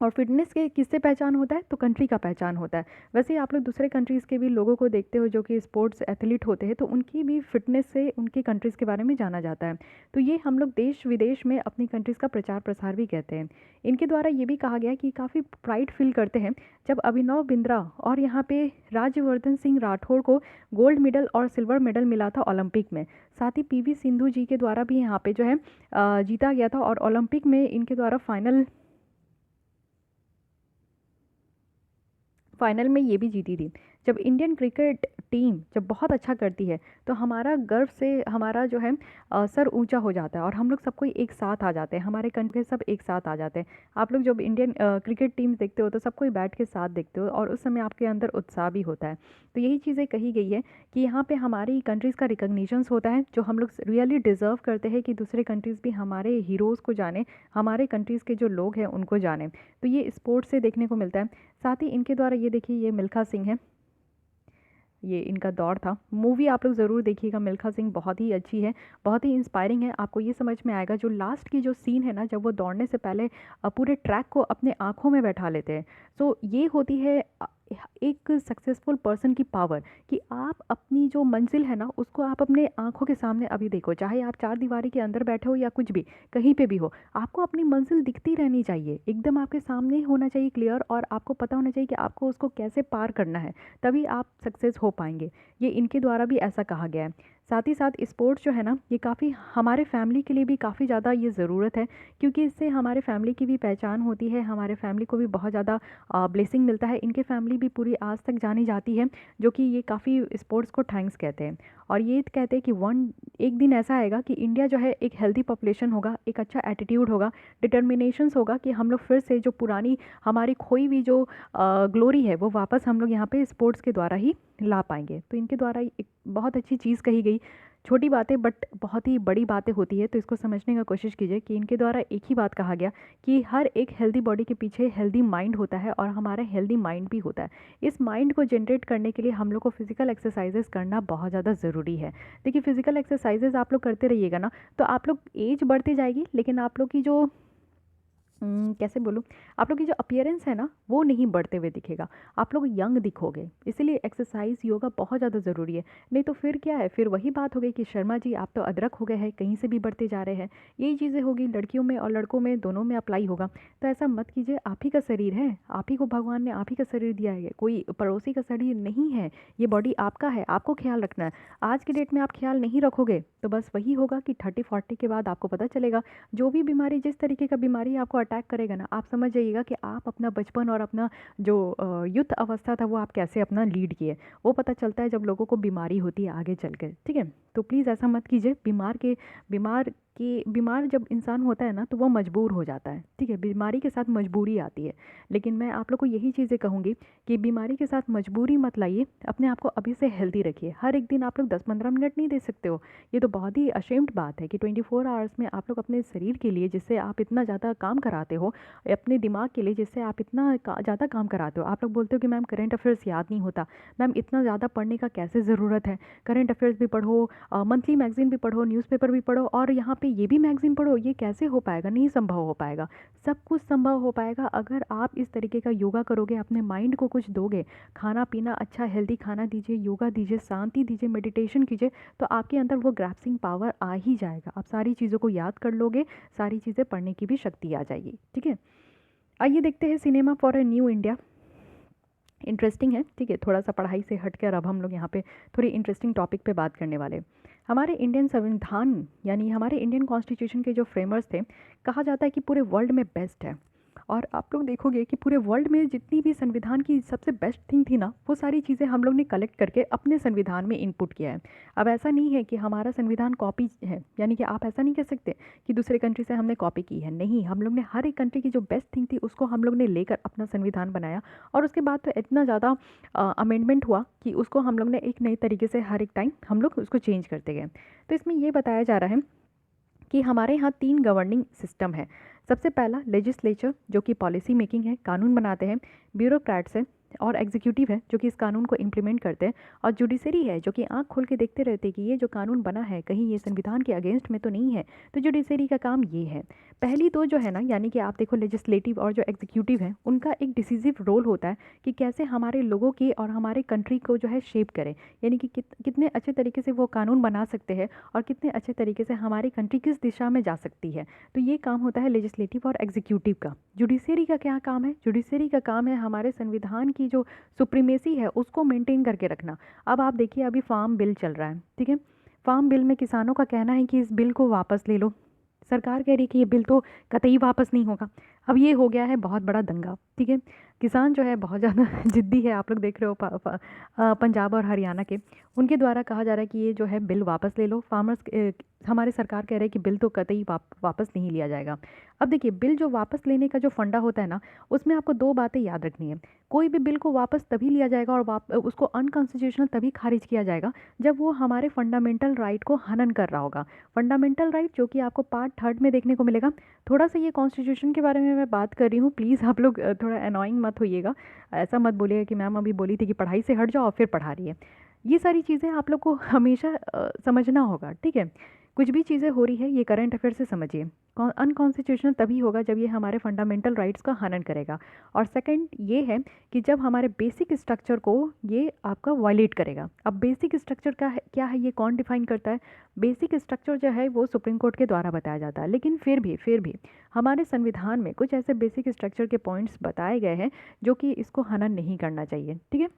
और फिटनेस के किससे पहचान होता है, तो कंट्री का पहचान होता है। वैसे ही आप लोग दूसरे कंट्रीज़ के भी लोगों को देखते हो जो कि स्पोर्ट्स एथलीट होते हैं, तो उनकी भी फिटनेस से उनकी कंट्रीज़ के बारे में जाना जाता है। तो ये हम लोग देश विदेश में अपनी कंट्रीज़ का प्रचार प्रसार भी कहते हैं। इनके द्वारा ये भी कहा गया है कि काफ़ी प्राइड फील करते हैं जब अभिनव बिंद्रा और यहाँ पे राज्यवर्धन सिंह राठौड़ को गोल्ड मेडल और सिल्वर मेडल मिला था ओलंपिक में। साथ ही पीवी सिंधु जी के द्वारा भी यहाँ पे जो है जीता गया था, और ओलंपिक में इनके द्वारा फाइनल में ये भी जीती थी। जब इंडियन क्रिकेट टीम जब बहुत अच्छा करती है तो हमारा गर्व से हमारा जो है सर ऊंचा हो जाता है, और हम लोग सब कोई एक साथ आ जाते हैं, हमारे कंट्री सब एक साथ आ जाते हैं। आप लोग जब इंडियन क्रिकेट टीम देखते हो तो सब कोई बैठ के साथ देखते हो, और उस समय आपके अंदर उत्साह भी होता है। तो यही चीज़ें कही गई है कि यहाँ पे हमारी कंट्रीज़ का रिकग्निशंस होता है, जो हम लोग रियली डिज़र्व करते हैं कि दूसरे कंट्रीज़ भी हमारे हीरोज़ को जाने, हमारे कंट्रीज़ के जो लोग हैं उनको जाने। तो ये स्पोर्ट्स से देखने को मिलता है। साथ ही इनके द्वारा ये देखिए, ये मिल्खा सिंह है, ये इनका दौर था। मूवी आप लोग ज़रूर देखिएगा, मिल्खा सिंह बहुत ही अच्छी है, बहुत ही इंस्पायरिंग है। आपको ये समझ में आएगा जो लास्ट की जो सीन है ना, जब वो दौड़ने से पहले पूरे ट्रैक को अपने आँखों में बैठा लेते हैं। सो ये होती है एक सक्सेसफुल पर्सन की पावर, कि आप अपनी जो मंजिल है ना उसको आप अपने आँखों के सामने अभी देखो, चाहे आप चार दीवारी के अंदर बैठे हो या कुछ भी कहीं पे भी हो, आपको अपनी मंजिल दिखती रहनी चाहिए, एकदम आपके सामने होना चाहिए क्लियर, और आपको पता होना चाहिए कि आपको उसको कैसे पार करना है, तभी आप सक्सेस हो पाएंगे। ये इनके द्वारा भी ऐसा कहा गया है। साथ ही साथ स्पोर्ट्स जो है ना, ये काफ़ी हमारे फैमिली के लिए भी काफ़ी ज़्यादा ये ज़रूरत है, क्योंकि इससे हमारे फैमिली की भी पहचान होती है, हमारे फैमिली को भी बहुत ज़्यादा ब्लेसिंग मिलता है। इनके फैमिली भी पूरी आज तक जानी जाती है, जो कि ये काफ़ी स्पोर्ट्स को थैंक्स कहते हैं। और ये कहते हैं कि एक दिन ऐसा आएगा कि इंडिया जो है एक हेल्दी पॉपुलेशन होगा, एक अच्छा एटीट्यूड होगा, डिटर्मिनेशंस होगा, कि हम लोग फिर से जो पुरानी हमारी खोई हुई जो ग्लोरी है वो वापस हम लोग यहाँ पे स्पोर्ट्स के द्वारा ही ला पाएंगे। तो इनके द्वारा एक बहुत अच्छी चीज़ कही गई। छोटी बातें बट बहुत ही बड़ी बातें होती है, तो इसको समझने का कोशिश कीजिए कि इनके द्वारा एक ही बात कहा गया कि हर एक हेल्दी बॉडी के पीछे हेल्दी माइंड होता है, और हमारा हेल्दी माइंड भी होता है। इस माइंड को जनरेट करने के लिए हम लोग को फिजिकल एक्सरसाइजेस करना बहुत ज़्यादा ज़रूरी है। देखिए, फिजिकल एक्सरसाइजेस आप लोग करते रहिएगा ना, तो आप लोग एज बढ़ती जाएगी, लेकिन आप लोग की जो कैसे बोलूँ, आप लोग की जो अपीयरेंस है ना वो नहीं बढ़ते हुए दिखेगा, आप लोग यंग दिखोगे। इसीलिए एक्सरसाइज योगा बहुत ज़्यादा ज़रूरी है। नहीं तो फिर क्या है, फिर वही बात हो गई कि शर्मा जी आप तो अदरक हो गए हैं, कहीं से भी बढ़ते जा रहे हैं। यही चीज़ें होगी, लड़कियों में और लड़कों में दोनों में अप्लाई होगा। तो ऐसा मत कीजिए, आप ही का शरीर है, आप ही को भगवान ने आप ही का शरीर दिया है, कोई पड़ोसी का शरीर नहीं है। ये बॉडी आपका है, आपको ख्याल रखना है। आज की डेट में आप ख्याल नहीं रखोगे तो बस वही होगा कि 30-40 के बाद आपको पता चलेगा, जो भी बीमारी, जिस तरीके का बीमारी आपको अटैक करेगा ना, आप समझ जाइएगा कि आप अपना बचपन और अपना जो युद्ध अवस्था था वो आप कैसे अपना लीड किए। वो पता चलता है जब लोगों को बीमारी होती है आगे चल कर, ठीक है। तो प्लीज़ ऐसा मत कीजिए। बीमार जब इंसान होता है ना तो वो मजबूर हो जाता है, ठीक है। बीमारी के साथ मजबूरी आती है, लेकिन मैं आप लोग को यही चीज़ें कहूँगी कि बीमारी के साथ मजबूरी मत लाइए, अपने आप को अभी से हेल्दी रखिए। हर एक दिन आप लोग 10-15 मिनट नहीं दे सकते हो, ये तो बहुत ही अशेम्ड बात है कि 24 आवर्स में आप लोग अपने शरीर के लिए, जिससे आप इतना ज़्यादा काम कराते हो, अपने दिमाग के लिए जिससे आप इतना ज़्यादा काम कराते हो, आप लोग बोलते हो कि मैम करंट अफेयर्स याद नहीं होता। मैम इतना ज़्यादा पढ़ने का कैसे ज़रूरत है, करंट अफेयर्स भी पढ़ो, मंथली मैगजीन भी पढ़ो, न्यूज़पेपर भी पढ़ो, और यहाँ पे ये भी मैगजीन पढ़ो, ये कैसे हो पाएगा? नहीं संभव हो पाएगा। सब कुछ संभव हो पाएगा अगर आप इस तरीके का योगा करोगे, अपने माइंड को कुछ दोगे, खाना पीना अच्छा हेल्दी खाना दीजिए, योगा दीजिए, शांति दीजिए, मेडिटेशन कीजिए, तो आपके अंदर वो ग्रैस्पिंग पावर आ ही जाएगा। आप सारी चीज़ों को याद कर लोगे, सारी चीज़ें पढ़ने की भी शक्ति आ जाएगी, ठीक है। आइए देखते हैं cinema for a new India. Interesting है, ठीक है। थोड़ा सा पढ़ाई से हटकर अब हम लोग यहाँ पे थोड़ी इंटरेस्टिंग टॉपिक पे बात करने वाले। हमारे इंडियन संविधान यानी हमारे इंडियन कॉन्स्टिट्यूशन के जो फ्रेमर्स थे, कहा जाता है कि पूरे वर्ल्ड में बेस्ट है। और आप लोग देखोगे कि पूरे वर्ल्ड में जितनी भी संविधान की सबसे बेस्ट थिंग थी ना, वो सारी चीज़ें हम लोग ने कलेक्ट करके अपने संविधान में इनपुट किया है। अब ऐसा नहीं है कि हमारा संविधान कॉपी है, यानी कि आप ऐसा नहीं कह सकते कि दूसरे कंट्री से हमने कॉपी की है। नहीं, हम लोग ने हर एक कंट्री की जो बेस्ट थिंग थी उसको हम लोग ने लेकर अपना संविधान बनाया, और उसके बाद तो इतना ज़्यादा अमेंडमेंट हुआ कि उसको हम लोग ने एक नई तरीके से हर एक टाइम हम लोग उसको चेंज करते गए। तो इसमें ये बताया जा रहा है कि हमारे यहाँ 3 गवर्निंग सिस्टम है। सबसे पहला लेजिस्लेचर जो कि पॉलिसी मेकिंग है, कानून बनाते हैं, ब्यूरोक्रेट्स है और एग्जीक्यूटिव है जो कि इस कानून को इम्प्लीमेंट करते हैं, और जुडिशरी है जो कि आंख खोल के देखते रहते हैं कि ये जो कानून बना है कहीं ये संविधान के अगेंस्ट में तो नहीं है। तो जुडिशरी का काम ये है। पहली दो जो है ना, यानी कि आप देखो लेजिस्लेटिव और जो एग्जीक्यूटिव है, उनका एक डिसीजिव रोल होता है कि कैसे हमारे लोगों की और हमारे कंट्री को जो है शेप करें, यानी कि कितने अच्छे तरीके से वो कानून बना सकते हैं और कितने अच्छे तरीके से हमारी कंट्री किस दिशा में जा सकती है। तो ये काम होता है लेजिस्लेटिव और एग्जीक्यूटिव का। जुडिशरी का क्या काम है? जुडिशरी का काम है हमारे संविधान की जो सुप्रीमेसी है उसको मेंटेन करके रखना। अब आप देखिए, अभी फार्म बिल चल रहा है, ठीक है। फार्म बिल में किसानों का कहना है कि इस बिल को वापस ले लो। सरकार कह रही है कि ये बिल तो कतई वापस नहीं होगा। अब ये हो गया है बहुत बड़ा दंगा, ठीक है। किसान जो है बहुत ज़्यादा जिद्दी है, आप लोग देख रहे हो पंजाब और हरियाणा के, उनके द्वारा कहा जा रहा है कि ये जो है बिल वापस ले लो। फार्मर्स हमारे सरकार कह रहे हैं कि बिल तो कतई वापस नहीं लिया जाएगा। अब देखिए, बिल जो वापस लेने का जो फंडा होता है ना, उसमें आपको 2 बातें याद रखनी है। कोई भी बिल को वापस तभी लिया जाएगा और उसको अनकॉन्स्टिट्यूशनल तभी खारिज किया जाएगा जब वो हमारे फंडामेंटल राइट को हनन कर रहा होगा। फंडामेंटल राइट जो कि आपको पार्ट 3 में देखने को मिलेगा। थोड़ा सा ये कॉन्स्टिट्यूशन के बारे में मैं बात कर रही हूँ, प्लीज़ आप लोग थोड़ा अनॉइंग मत होइएगा। ऐसा मत बोलिएगा कि मैम अभी बोली थी कि पढ़ाई से हट जाओ और फिर पढ़ा रही है। ये सारी चीज़ें आप लोग को हमेशा समझना होगा, ठीक है। कुछ भी चीज़ें हो रही है ये करंट अफेयर से समझिए। अनकॉन्स्टिट्यूशनल तभी होगा जब ये हमारे फंडामेंटल राइट्स का हनन करेगा। और सेकंड ये है कि जब हमारे बेसिक स्ट्रक्चर को ये आपका वायलेट करेगा। अब बेसिक स्ट्रक्चर का है क्या है, ये कौन डिफाइन करता है? बेसिक स्ट्रक्चर जो है वो सुप्रीम कोर्ट के द्वारा बताया जाता है, लेकिन फिर भी हमारे संविधान में कुछ ऐसे बेसिक स्ट्रक्चर के पॉइंट्स बताए गए हैं जो कि इसको हनन नहीं करना चाहिए, ठीक है।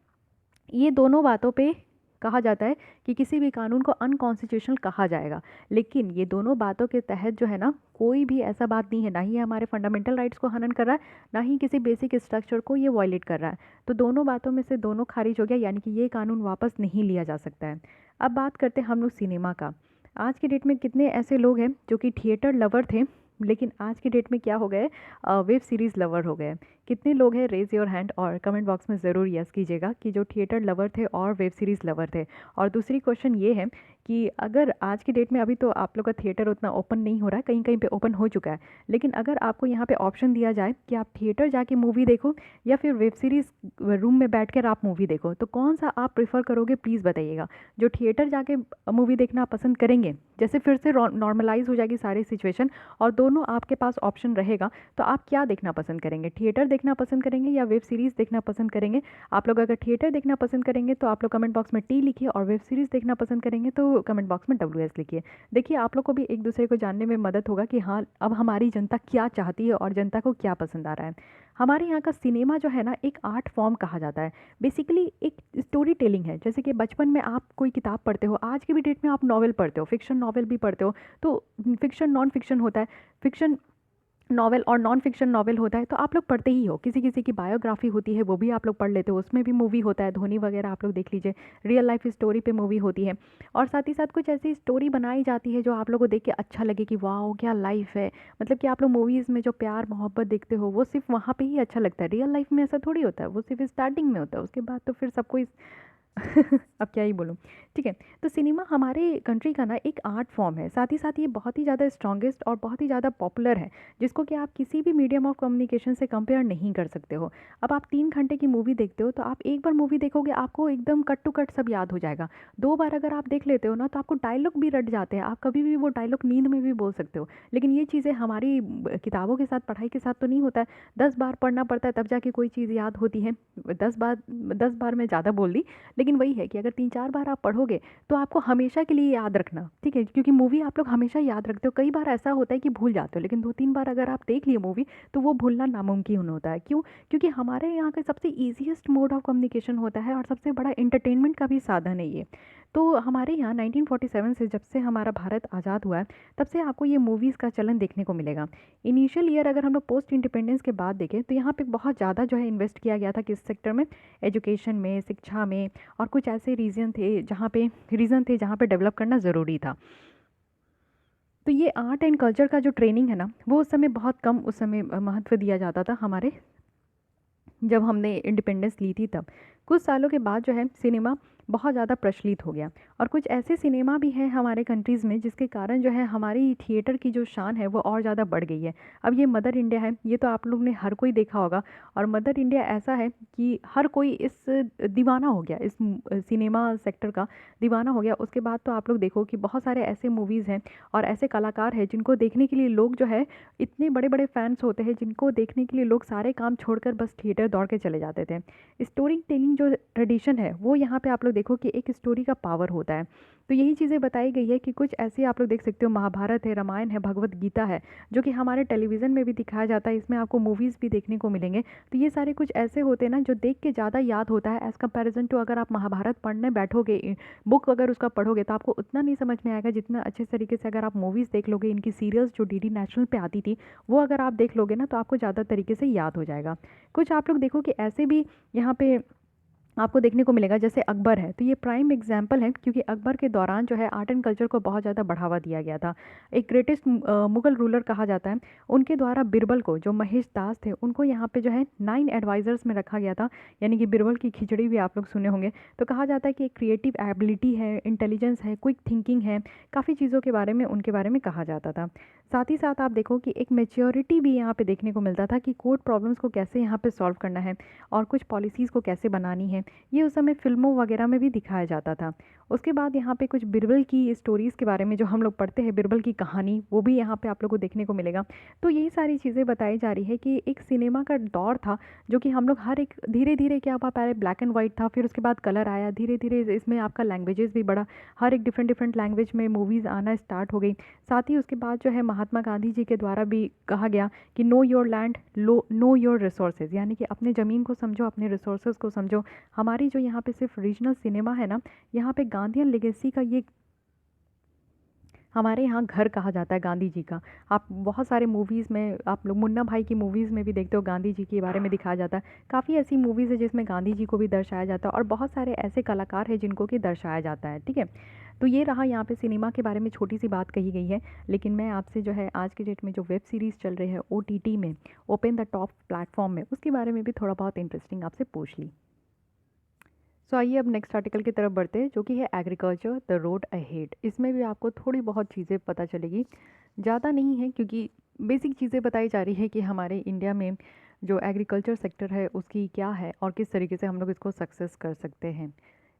ये दोनों बातों पे कहा जाता है कि किसी भी कानून को अनकॉन्स्टिट्यूशनल कहा जाएगा, लेकिन ये दोनों बातों के तहत जो है ना, कोई भी ऐसा बात नहीं है, ना ही हमारे फंडामेंटल राइट्स को हनन कर रहा है, ना ही किसी बेसिक स्ट्रक्चर को ये वायलेट कर रहा है। तो दोनों बातों में से दोनों खारिज हो गया, यानी कि ये कानून वापस नहीं लिया जा सकता है। अब बात करते हैं हम लोग सिनेमा का। आज की डेट में कितने ऐसे लोग हैं जो कि थिएटर लवर थे, लेकिन आज की डेट में क्या हो गए, वेब सीरीज़ लवर हो गए। कितने लोग हैं? रेज़ योर हैंड और कमेंट बॉक्स में ज़रूर यस कीजिएगा कि जो थिएटर लवर थे और वेब सीरीज़ लवर थे। और दूसरी क्वेश्चन ये है कि अगर आज की डेट में, अभी तो आप लोग का थिएटर उतना ओपन नहीं हो रहा है, कहीं कहीं पे ओपन हो चुका है, लेकिन अगर आपको यहाँ पे ऑप्शन दिया जाए कि आप थिएटर जाके मूवी देखो या फिर वेब सीरीज़ रूम में बैठ कर आप मूवी देखो, तो कौन सा आप प्रेफर करोगे? प्लीज़ बताइएगा। जो थिएटर जाके मूवी देखना पसंद करेंगे, जैसे फिर से नॉर्मलाइज हो जाएगी सारी सिचुएशन और दोनों आपके पास ऑप्शन रहेगा, तो आप क्या देखना पसंद करेंगे? थिएटर देखना पसंद करेंगे या वेब सीरीज़ देखना पसंद करेंगे? आप लोग अगर थिएटर देखना पसंद करेंगे तो आप लोग कमेंट बॉक्स में टी लिखिए, और वेब सीरीज़ देखना पसंद करेंगे तो कमेंट बॉक्स में WS लिखिए। देखिए, आप लोग को भी एक दूसरे को जानने में मदद होगा कि हाँ, अब हमारी जनता क्या चाहती है और जनता को क्या पसंद आ रहा है। हमारे यहाँ का सिनेमा जो है ना, एक आर्ट फॉर्म कहा जाता है। बेसिकली एक स्टोरी टेलिंग है। जैसे कि बचपन में आप कोई किताब पढ़ते हो, आज की भी डेट में आप नॉवल पढ़ते हो, फिक्शन नॉवल भी पढ़ते हो, तो फिक्शन नॉन फिक्शन होता है, फिक्शन नॉवल और नॉन फिक्शन नॉवल होता है, तो आप लोग पढ़ते ही हो। किसी किसी की बायोग्राफी होती है, वो भी आप लोग पढ़ लेते हो, उसमें भी मूवी होता है। धोनी वगैरह आप लोग देख लीजिए, रियल लाइफ स्टोरी पे मूवी होती है। और साथ ही साथ कुछ ऐसी स्टोरी बनाई जाती है जो आप लोगों को देख के अच्छा लगे कि वाह क्या लाइफ है। मतलब कि आप लोग मूवीज़ में जो प्यार मोहब्बत देखते हो वो सिर्फ वहाँ पे ही अच्छा लगता है। रियल लाइफ में ऐसा थोड़ी होता है, वो सिर्फ स्टार्टिंग में होता है, उसके बाद तो फिर सबको अब क्या ही बोलूँ, ठीक है। तो सिनेमा हमारे कंट्री का ना एक आर्ट फॉर्म है, साथ ही साथ ये बहुत ही ज़्यादा स्ट्रॉन्गेस्ट और बहुत ही ज़्यादा पॉपुलर है, जिसको कि आप किसी भी मीडियम ऑफ कम्युनिकेशन से कंपेयर नहीं कर सकते हो। अब आप 3 घंटे की मूवी देखते हो, तो आप एक बार मूवी देखोगे आपको एकदम कट टू कट सब याद हो जाएगा। 2 बार अगर आप देख लेते हो ना, तो आपको डायलॉग भी रट जाते हैं, आप कभी भी वो डायलॉग नींद में भी बोल सकते हो। लेकिन ये चीज़ें हमारी किताबों के साथ, पढ़ाई के साथ तो नहीं होता है। 10 बार पढ़ना पड़ता है तब जाके कोई चीज़ याद होती है। 10 बार मैं ज़्यादा बोल दी, लेकिन वही है कि अगर 3-4 बार आप पढ़ोगे तो आपको हमेशा के लिए याद रखना, ठीक है। क्योंकि मूवी आप लोग हमेशा याद रखते हो, कई बार ऐसा होता है कि भूल जाते हो, लेकिन 2-3 बार अगर आप देख लिए मूवी तो वो भूलना नामुमकिन होता है। क्यों? क्योंकि हमारे यहाँ का सबसे ईजीएस्ट मोड ऑफ कम्युनिकेशन होता है और सबसे बड़ा इंटरटेनमेंट का भी साधन है ये। तो हमारे यहाँ 1947 से, जब से हमारा भारत आज़ाद हुआ है, तब से आपको ये मूवीज़ का चलन देखने को मिलेगा। इनिशियल ईयर अगर हम लोग पोस्ट इंडिपेंडेंस के बाद देखें तो यहाँ पे बहुत ज़्यादा जो है इन्वेस्ट किया गया था किस सेक्टर में, एजुकेशन में, शिक्षा में, और कुछ ऐसे रीजन थे जहाँ पे डेवलप करना ज़रूरी था। तो ये आर्ट एंड कल्चर का जो ट्रेनिंग है ना, वो उस समय बहुत कम, उस समय महत्व दिया जाता था जब हमने इंडिपेंडेंस ली थी तब। कुछ सालों के बाद जो है सिनेमा बहुत ज़्यादा प्रचलित हो गया। और कुछ ऐसे सिनेमा भी हैं हमारे कंट्रीज़ में जिसके कारण जो है हमारी थिएटर की जो शान है वो और ज़्यादा बढ़ गई है। अब ये मदर इंडिया है, ये तो आप लोग ने हर कोई देखा होगा। और मदर इंडिया ऐसा है कि हर कोई इस दीवाना हो गया, इस सिनेमा सेक्टर का दीवाना हो गया। उसके बाद तो आप लोग देखो कि बहुत सारे ऐसे मूवीज़ हैं और ऐसे कलाकार हैं जिनको देखने के लिए लोग जो है इतने बड़े बड़े फैंस होते हैं, जिनको देखने के लिए लोग सारे काम छोड़कर बस थिएटर दौड़ के चले जाते थे। स्टोरी टेलिंग जो ट्रेडिशन है वो यहाँ पे आप लोग देखो कि एक स्टोरी का पावर होता है। तो यही चीज़ें बताई गई है कि कुछ ऐसे आप लोग देख सकते हो, महाभारत है, रामायण है, भगवत गीता है, जो कि हमारे टेलीविज़न में भी दिखाया जाता है, इसमें आपको मूवीज़ भी देखने को मिलेंगे। तो ये सारे कुछ ऐसे होते हैं ना जो देख के ज़्यादा याद होता है एज़ कंपैरिजन टू अगर आप महाभारत पढ़ने बैठोगे, बुक अगर उसका पढ़ोगे तो आपको उतना नहीं समझ में आएगा जितना अच्छे तरीके से अगर आप मूवीज़ देख लोगे। इनकी सीरियल्स जो डीडी नेशनल पे आती थी वो अगर आप देख लोगे ना तो आपको ज़्यादा तरीके से याद हो जाएगा। कुछ आप लोग देखो कि ऐसे भी यहाँ पे आपको देखने को मिलेगा, जैसे अकबर है, तो ये प्राइम एग्जाम्पल है क्योंकि अकबर के दौरान जो है आर्ट एंड कल्चर को बहुत ज़्यादा बढ़ावा दिया गया था। एक ग्रेटेस्ट मुगल रूलर कहा जाता है। उनके द्वारा बिरबल को, जो महेश दास थे, उनको यहाँ पे जो है 9 एडवाइज़र्स में रखा गया था, यानी कि बिरबल की खिचड़ी भी आप लोग सुने होंगे। तो कहा जाता है कि एक क्रिएटिव एबिलिटी है, इंटेलिजेंस है, क्विक थिंकिंग है, काफ़ी चीज़ों के बारे में उनके बारे में कहा जाता था। साथ ही साथ आप देखो कि एक मेच्योरिटी भी यहाँ पे देखने को मिलता था कि कोर्ट प्रॉब्लम्स को कैसे यहाँ पे सॉल्व करना है और कुछ पॉलिसीज़ को कैसे बनानी है। ये उस समय फ़िल्मों वगैरह में भी दिखाया जाता था। उसके बाद यहाँ पे कुछ बिरबल की स्टोरीज़ के बारे में जो हम लोग पढ़ते हैं, बिरबल की कहानी, वो भी यहाँ पे आप लोग को देखने को मिलेगा। तो यही सारी चीज़ें बताई जा रही है कि एक सिनेमा का दौर था जो कि हम लोग हर एक धीरे-धीरे क्या हुआ, पहले ब्लैक एंड वाइट था, फिर उसके बाद कलर आया, धीरे-धीरे इसमें आपका लैंग्वेजेस भी बढ़ा, हर एक डिफरेंट लैंग्वेज में मूवीज़ आना स्टार्ट हो गई। साथ ही उसके बाद जो है महात्मा गांधी जी के द्वारा भी कहा गया कि know your land, know your resources, यानी कि अपने ज़मीन को समझो, अपने रिसोर्सेज को समझो। हमारी जो यहाँ पे सिर्फ रीजनल सिनेमा है ना, यहाँ पे गांधीयन लेगेसी का ये हमारे यहाँ घर कहा जाता है गांधी जी का। आप बहुत सारे मूवीज़ में, आप लोग मुन्ना भाई की मूवीज़ में भी देखते हो गांधी जी के बारे में दिखाया जाता है। काफ़ी ऐसी मूवीज़ है जिसमें गांधी जी को भी दर्शाया जाता है और बहुत सारे ऐसे कलाकार हैं जिनको कि दर्शाया जाता है। ठीक है, तो ये रहा यहाँ पे सिनेमा के बारे में छोटी सी बात कही गई है। लेकिन मैं आपसे जो है आज की डेट में जो वेब सीरीज़ चल रही है OTT में, ओपन द टॉप प्लेटफॉर्म में, उसके बारे में भी थोड़ा बहुत इंटरेस्टिंग आपसे पूछ ली। सो आइए अब नेक्स्ट आर्टिकल की तरफ बढ़ते हैं, जो कि है एग्रीकल्चर द रोड अहेड। इसमें भी आपको थोड़ी बहुत चीज़ें पता चलेगी, ज़्यादा नहीं है क्योंकि बेसिक चीज़ें बताई जा रही है कि हमारे इंडिया में जो एग्रीकल्चर सेक्टर है उसकी क्या है और किस तरीके से हम लोग इसको सक्सेस कर सकते हैं।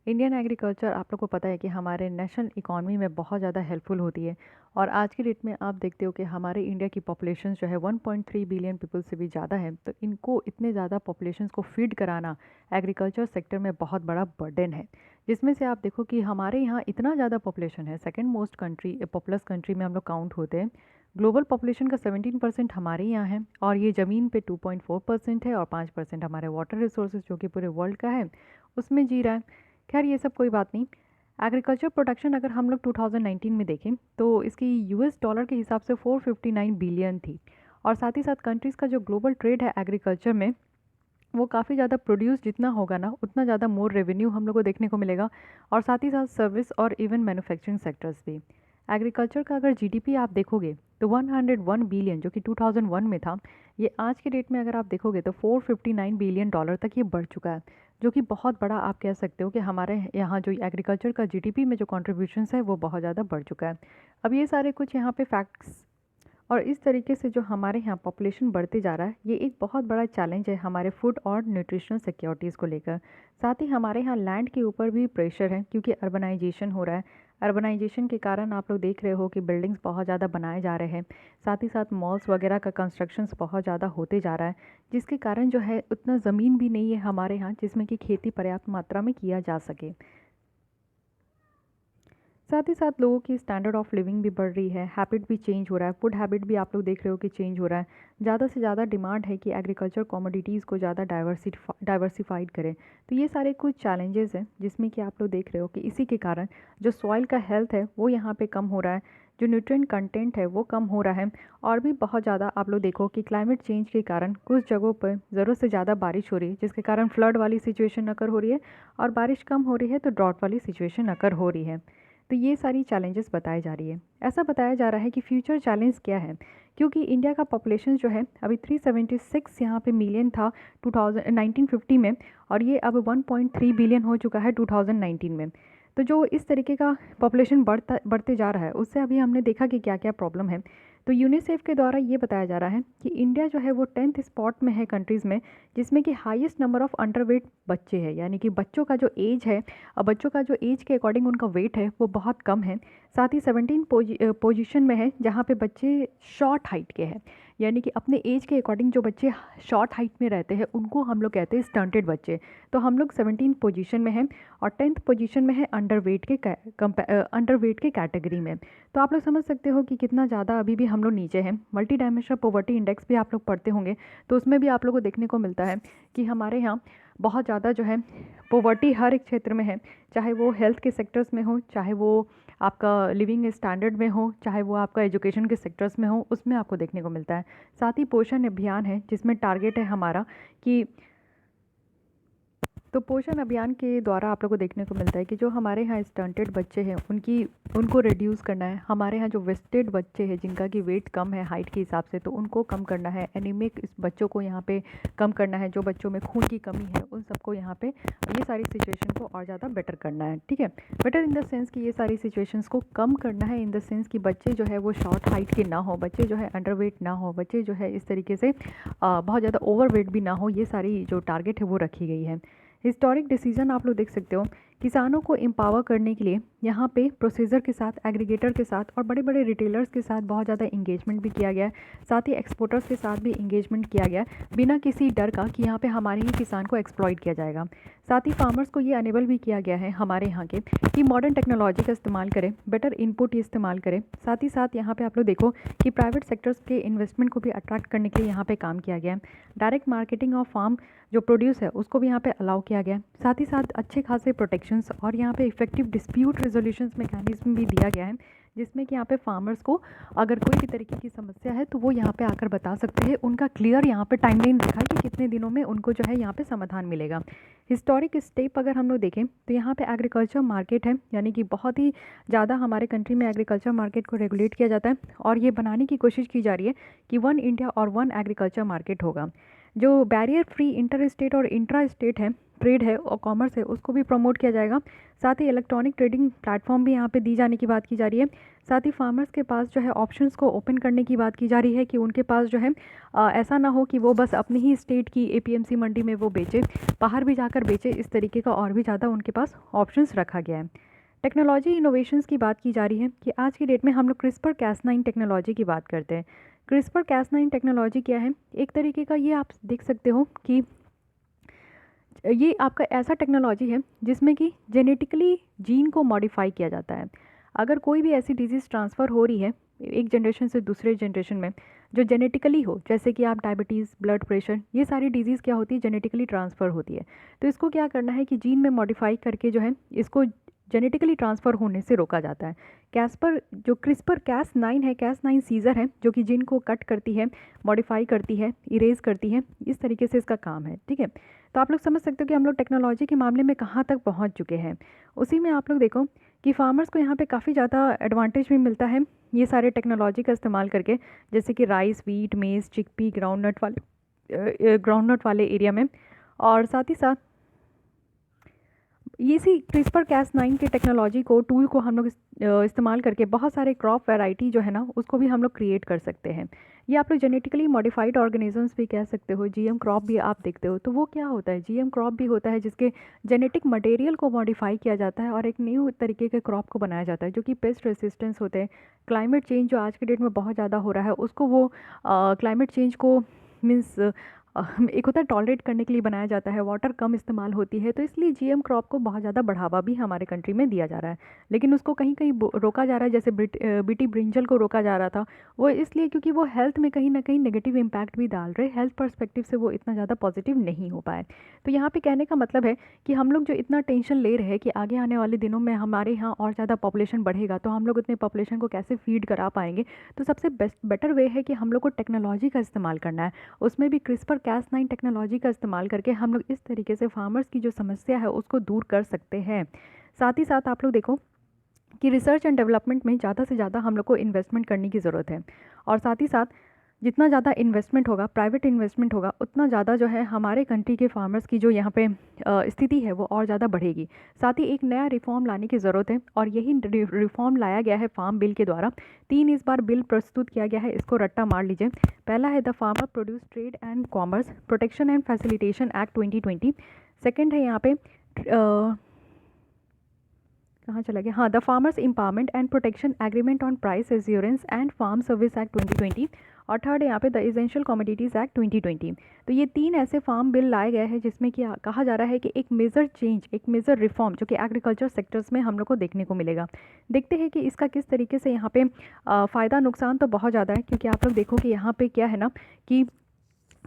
इंडियन एग्रीकल्चर आप लोग को पता है कि हमारे नेशनल इकॉनमी में बहुत ज़्यादा हेल्पफुल होती है। और आज की डेट में आप देखते हो कि हमारे इंडिया की पॉपुलेशन जो है 1.3 बिलियन पीपल से भी ज़्यादा है। तो इनको इतने ज़्यादा पॉपुलेशन को फीड कराना एग्रीकल्चर सेक्टर में बहुत बड़ा बर्डन है। जिसमें से आप देखो कि हमारे यहाँ इतना ज़्यादा पॉपुलेशन है, second most country, populace country में हम लोग काउंट होते हैं। ग्लोबल पॉपुलेशन का 17% हमारे यहाँ है और ये ज़मीन पे 2.4% है और 5% हमारे वाटर रिसोर्सेज जो कि पूरे वर्ल्ड का है उसमें जी रहा है। खैर ये सब कोई बात नहीं। एग्रीकल्चर प्रोडक्शन अगर हम लोग 2019 में देखें तो इसकी $डॉलर के हिसाब से 459 बिलियन थी। और साथ ही साथ कंट्रीज़ का जो ग्लोबल ट्रेड है एग्रीकल्चर में, वो काफ़ी ज़्यादा प्रोड्यूस जितना होगा ना उतना ज़्यादा मोर रेवेन्यू हम लोग को देखने को मिलेगा। और साथ ही साथ सर्विस और इवन मैन्युफैक्चरिंग सेक्टर्स भी। एग्रीकल्चर का अगर जीडीपी आप देखोगे तो 101 बिलियन जो कि 2001 में था, ये आज के डेट में अगर आप देखोगे तो 459 बिलियन डॉलर तक ये बढ़ चुका है, जो कि बहुत बड़ा आप कह सकते हो कि हमारे यहाँ जो एग्रीकल्चर का जीडीपी में जो कॉन्ट्रीब्यूशंस है वो बहुत ज़्यादा बढ़ चुका है। अब ये सारे कुछ यहाँ पे फैक्ट्स और इस तरीके से जो हमारे यहाँ पॉपुलेशन बढ़ते जा रहा है, ये एक बहुत बड़ा चैलेंज है हमारे फूड और न्यूट्रिशनल सिक्योरिटीज़ को लेकर। साथ ही हमारे यहाँ लैंड के ऊपर भी प्रेशर है क्योंकि अर्बनाइजेशन हो रहा है। अर्बनाइजेशन के कारण आप लोग देख रहे हो कि बिल्डिंग्स बहुत ज़्यादा बनाए जा रहे हैं, साथ ही साथ मॉल्स वगैरह का कंस्ट्रक्शंस बहुत ज़्यादा होते जा रहा है, जिसके कारण जो है उतना ज़मीन भी नहीं है हमारे यहाँ जिसमें कि खेती पर्याप्त मात्रा में किया जा सके। साथ ही साथ लोगों की स्टैंडर्ड ऑफ लिविंग भी बढ़ रही है, हैबिट भी चेंज हो रहा है, फूड हैबिट भी आप लोग देख रहे हो कि चेंज हो रहा है। ज़्यादा से ज़्यादा डिमांड है कि एग्रीकल्चर कमोडिटीज़ को ज़्यादा डाइवर्सिफाइड करें। तो ये सारे कुछ चैलेंजेस हैं जिसमें कि आप लोग देख रहे हो कि इसी के कारण जो सॉइल का हेल्थ है वो यहाँ पे कम हो रहा है, जो न्यूट्रिएंट कंटेंट है वो कम हो रहा है। और भी बहुत ज़्यादा आप लोग देखो कि क्लाइमेट चेंज के कारण कुछ जगहों पर ज़रूरत से ज़्यादा बारिश हो रही है, जिसके कारण फ्लड वाली सिचुएशन अकर हो रही है, और बारिश कम हो रही है तो ड्रॉट वाली सिचुएशन अकर हो रही है। तो ये सारी चैलेंजेस बताई जा रही है। ऐसा बताया जा रहा है कि फ्यूचर चैलेंज क्या है, क्योंकि इंडिया का पॉपुलेशन जो है अभी 376 यहाँ पे मिलियन था 1950 में, और ये अब 1.3 बिलियन हो चुका है 2019 में। तो जो इस तरीके का पॉपुलेशन बढ़ते जा रहा है, उससे अभी हमने देखा कि क्या क्या प्रॉब्लम है। तो यूनिसेफ के द्वारा ये बताया जा रहा है कि इंडिया जो है वो 10th स्पॉट में है कंट्रीज़ में, जिसमें कि हाईएस्ट नंबर ऑफ़ अंडरवेट बच्चे हैं, यानी कि बच्चों का जो एज है, बच्चों का जो एज के अकॉर्डिंग उनका वेट है वो बहुत कम है। साथ ही 17 पोजीशन में है जहाँ पे बच्चे शॉर्ट हाइट के हैं, यानी कि अपने एज के अकॉर्डिंग जो बच्चे शॉर्ट हाइट में रहते हैं उनको हम लोग कहते हैं स्टंटेड बच्चे। तो हम लोग 17 पोजीशन में हैं और 10th पोजीशन में है अंडरवेट के कैटेगरी में। तो आप लोग समझ सकते हो कि कितना ज़्यादा अभी भी हम लोग नीचे हैं। मल्टी डायमेंशनल पॉवर्टी इंडेक्स भी आप लोग पढ़ते होंगे, तो उसमें भी आप लोग को देखने को मिलता है कि हमारे यहाँ बहुत ज़्यादा जो है पॉवर्टी हर एक क्षेत्र में है, चाहे वो हेल्थ के सेक्टर्स में हो, चाहे वो आपका लिविंग स्टैंडर्ड में हो, चाहे वो आपका एजुकेशन के सेक्टर्स में हो, उसमें आपको देखने को मिलता है। साथ ही पोषण अभियान है जिसमें टारगेट है हमारा कि तो पोषण अभियान के द्वारा आप लोगों को देखने को मिलता है कि जो हमारे यहाँ स्टंटेड बच्चे हैं उनको रिड्यूस करना है। हमारे यहाँ जो वेस्टेड बच्चे हैं जिनका कि वेट कम है हाइट के हिसाब से, तो उनको कम करना है। एनीमिक इस बच्चों को यहाँ पे कम करना है, जो बच्चों में खून की कमी है उन सबको यहाँ पे ये सारी सिचुएशन को और ज़्यादा बेटर करना है। ठीक है, बेटर इन द सेंस कि ये सारी सिचुएशंस को कम करना है, इन द सेंस कि बच्चे जो है वो शॉर्ट हाइट के ना हो, बच्चे जो है अंडरवेट ना हो, बच्चे जो है इस तरीके से बहुत ज़्यादा ओवरवेट भी ना हो। ये सारी जो टारगेट है वो रखी गई है। हिस्टोरिक डिसीजन आप लोग देख सकते हो, किसानों को एम्पावर करने के लिए यहाँ पे प्रोसेसर के साथ, एग्रीगेटर के साथ और बड़े बड़े रिटेलर्स के साथ बहुत ज़्यादा इंगेजमेंट भी किया गया है। साथ ही एक्सपोर्टर्स के साथ भी इंगेजमेंट किया गया है, बिना किसी डर का कि यहाँ पे हमारे ही किसान को एक्सप्लॉइट किया जाएगा। साथ ही फार्मर्स को ये अनेबल भी किया गया है हमारे यहाँ के कि मॉडर्न टेक्नोलॉजी का इस्तेमाल करें, बेटर इनपुट इस्तेमाल करें। साथ ही साथ यहाँ पे आप लोग देखो कि प्राइवेट सेक्टर्स के इन्वेस्टमेंट को भी अट्रैक्ट करने के लिए यहाँ पे काम किया गया है। डायरेक्ट मार्केटिंग ऑफ फार्म जो प्रोड्यूस है उसको भी यहाँ पे अलाउ किया गया है। साथ ही साथ अच्छे खासे प्रोटेक्शंस और यहाँ पे इफेक्टिव डिस्प्यूट रेजोल्यूशंस मैकेनिज्म भी दिया गया है, जिसमें कि यहाँ पे फार्मर्स को अगर कोई भी तरीके की समस्या है तो वो यहाँ पे आकर बता सकते हैं। उनका क्लियर यहाँ पे टाइमलाइन रखा है कि कितने दिनों में उनको जो है यहाँ पे समाधान मिलेगा। हिस्टोरिक स्टेप अगर हम लोग देखें तो यहाँ पे एग्रीकल्चर मार्केट है, यानी कि बहुत ही ज़्यादा हमारे कंट्री में एग्रीकल्चर मार्केट को रेगुलेट किया जाता है और ये बनाने की कोशिश की जा रही है कि वन इंडिया और वन एग्रीकल्चर मार्केट होगा। जो बैरियर फ्री इंटर स्टेट और इंट्रा स्टेट है ट्रेड है और कॉमर्स है उसको भी प्रमोट किया जाएगा। साथ ही इलेक्ट्रॉनिक ट्रेडिंग प्लेटफॉर्म भी यहाँ पे दी जाने की बात की जा रही है। साथ ही फार्मर्स के पास जो है ऑप्शंस को ओपन करने की बात की जा रही है कि उनके पास जो है ऐसा ना हो कि वो बस अपनी ही स्टेट की एपीएमसी मंडी में वो बेचे, बाहर भी जाकर बेचे। इस तरीके का और भी ज़्यादा उनके पास ऑप्शंस रखा गया है। टेक्नोलॉजी इनोवेशंस की बात की जा रही है कि आज की डेट में हम लोग क्रिस्पर कैस9 टेक्नोलॉजी की बात करते हैं। क्रिस्पर कैस9 टेक्नोलॉजी क्या है? एक तरीके का ये आप देख सकते हो कि ये आपका ऐसा टेक्नोलॉजी है जिसमें कि जेनेटिकली जीन को मॉडिफाई किया जाता है। अगर कोई भी ऐसी डिजीज़ ट्रांसफ़र हो रही है एक जनरेशन से दूसरे जनरेशन में जो जेनेटिकली हो, जैसे कि आप डायबिटीज़, ब्लड प्रेशर, ये सारी डिजीज़ क्या होती है जेनेटिकली ट्रांसफ़र होती है। तो इसको क्या करना है कि जीन में मॉडिफाई करके जो है इसको जेनेटिकली ट्रांसफ़र होने से रोका जाता है। क्रिस्पर कैस9 है, कैस9 सीज़र है जो कि जीन को कट करती है, मॉडिफाई करती है, इरेज करती है। इस तरीके से इसका काम है। ठीक है, तो आप लोग समझ सकते हो कि हम लोग टेक्नोलॉजी के मामले में कहाँ तक पहुँच चुके हैं। उसी में आप लोग देखो कि फार्मर्स को यहाँ पे काफ़ी ज़्यादा एडवांटेज भी मिलता है ये सारे टेक्नोलॉजी का इस्तेमाल करके, जैसे कि राइस, वीट, मेज़, चिकपी, ग्राउंडनट वाले एरिया में। और साथ ही साथ इसी क्रिस्पर कैस9 के टेक्नोलॉजी को टूल को हम लोग इस्तेमाल करके बहुत सारे क्रॉप वैरायटी जो है ना उसको भी हम लोग क्रिएट कर सकते हैं। ये आप लोग जेनेटिकली मॉडिफाइड ऑर्गेनिजम्स भी कह सकते हो, जीएम क्रॉप भी आप देखते हो। तो वो क्या होता है? जीएम क्रॉप भी होता है जिसके जेनेटिक मटेरियल को मॉडिफाई किया जाता है और एक न्यू तरीके के क्रॉप को बनाया जाता है जो कि पेस्ट रेसिस्टेंस होते हैं। क्लाइमेट चेंज जो आज के डेट में बहुत ज़्यादा हो रहा है उसको वो क्लाइमेट चेंज को मीन्स एक होता है टॉलरेट करने के लिए बनाया जाता है, वाटर कम इस्तेमाल होती है, तो इसलिए जीएम क्रॉप को बहुत ज़्यादा बढ़ावा भी हमारे कंट्री में दिया जा रहा है। लेकिन उसको कहीं कहीं रोका जा रहा है, जैसे बीटी ब्रिंजल को रोका जा रहा था, वो इसलिए क्योंकि वो हेल्थ में कहीं ना कहीं नेगेटिव इम्पैक्ट भी डाल रहे, हेल्थ पर्सपेक्टिव से वो इतना ज़्यादा पॉजिटिव नहीं हो पाए। तो यहाँ पर कहने का मतलब है कि हम लोग जो इतना टेंशन ले रहे हैं कि आगे आने वाले दिनों में हमारे यहाँ और ज़्यादा पॉपुलेशन बढ़ेगा तो हम लोग उतने पॉपुलेशन को कैसे फीड करा पाएंगे, तो सबसे बेटर वे है कि हम लोग को टेक्नोलॉजी का इस्तेमाल करना है। उसमें भी क्रिस्पर कैस9 टेक्नोलॉजी का इस्तेमाल करके हम लोग इस तरीके से फार्मर्स की जो समस्या है उसको दूर कर सकते हैं। साथ ही साथ आप लोग देखो कि रिसर्च एंड डेवलपमेंट में ज़्यादा से ज़्यादा हम लोग को इन्वेस्टमेंट करने की ज़रूरत है। और साथ ही साथ जितना ज़्यादा इन्वेस्टमेंट होगा, प्राइवेट इन्वेस्टमेंट होगा, उतना ज़्यादा जो है हमारे कंट्री के फार्मर्स की जो यहाँ पे स्थिति है वो और ज़्यादा बढ़ेगी। साथ ही एक नया रिफॉर्म लाने की ज़रूरत है और यही रिफॉर्म लाया गया है फार्म बिल के द्वारा। 3 इस बार बिल प्रस्तुत किया गया है, इसको रट्टा मार लीजिए। पहला है the farmer produce trade and commerce protection and facilitation act 2020। Second है यहाँ पे कहाँ चला गया, हाँ, the farmers empowerment and protection agreement on price assurance and farm service act 2020। और थर्ड है यहाँ पे द एसेंशियल कमोडिटीज़ एक्ट 2020। तो ये 3 ऐसे फार्म बिल लाए गए हैं जिसमें कि कहा जा रहा है कि एक मेजर चेंज, एक मेजर रिफॉर्म जो कि एग्रीकल्चर सेक्टर्स में हम लोग को देखने को मिलेगा। देखते हैं कि इसका किस तरीके से यहाँ पे फ़ायदा नुकसान तो बहुत ज़्यादा है, क्योंकि आप लोग देखो कि यहाँ पे क्या है ना कि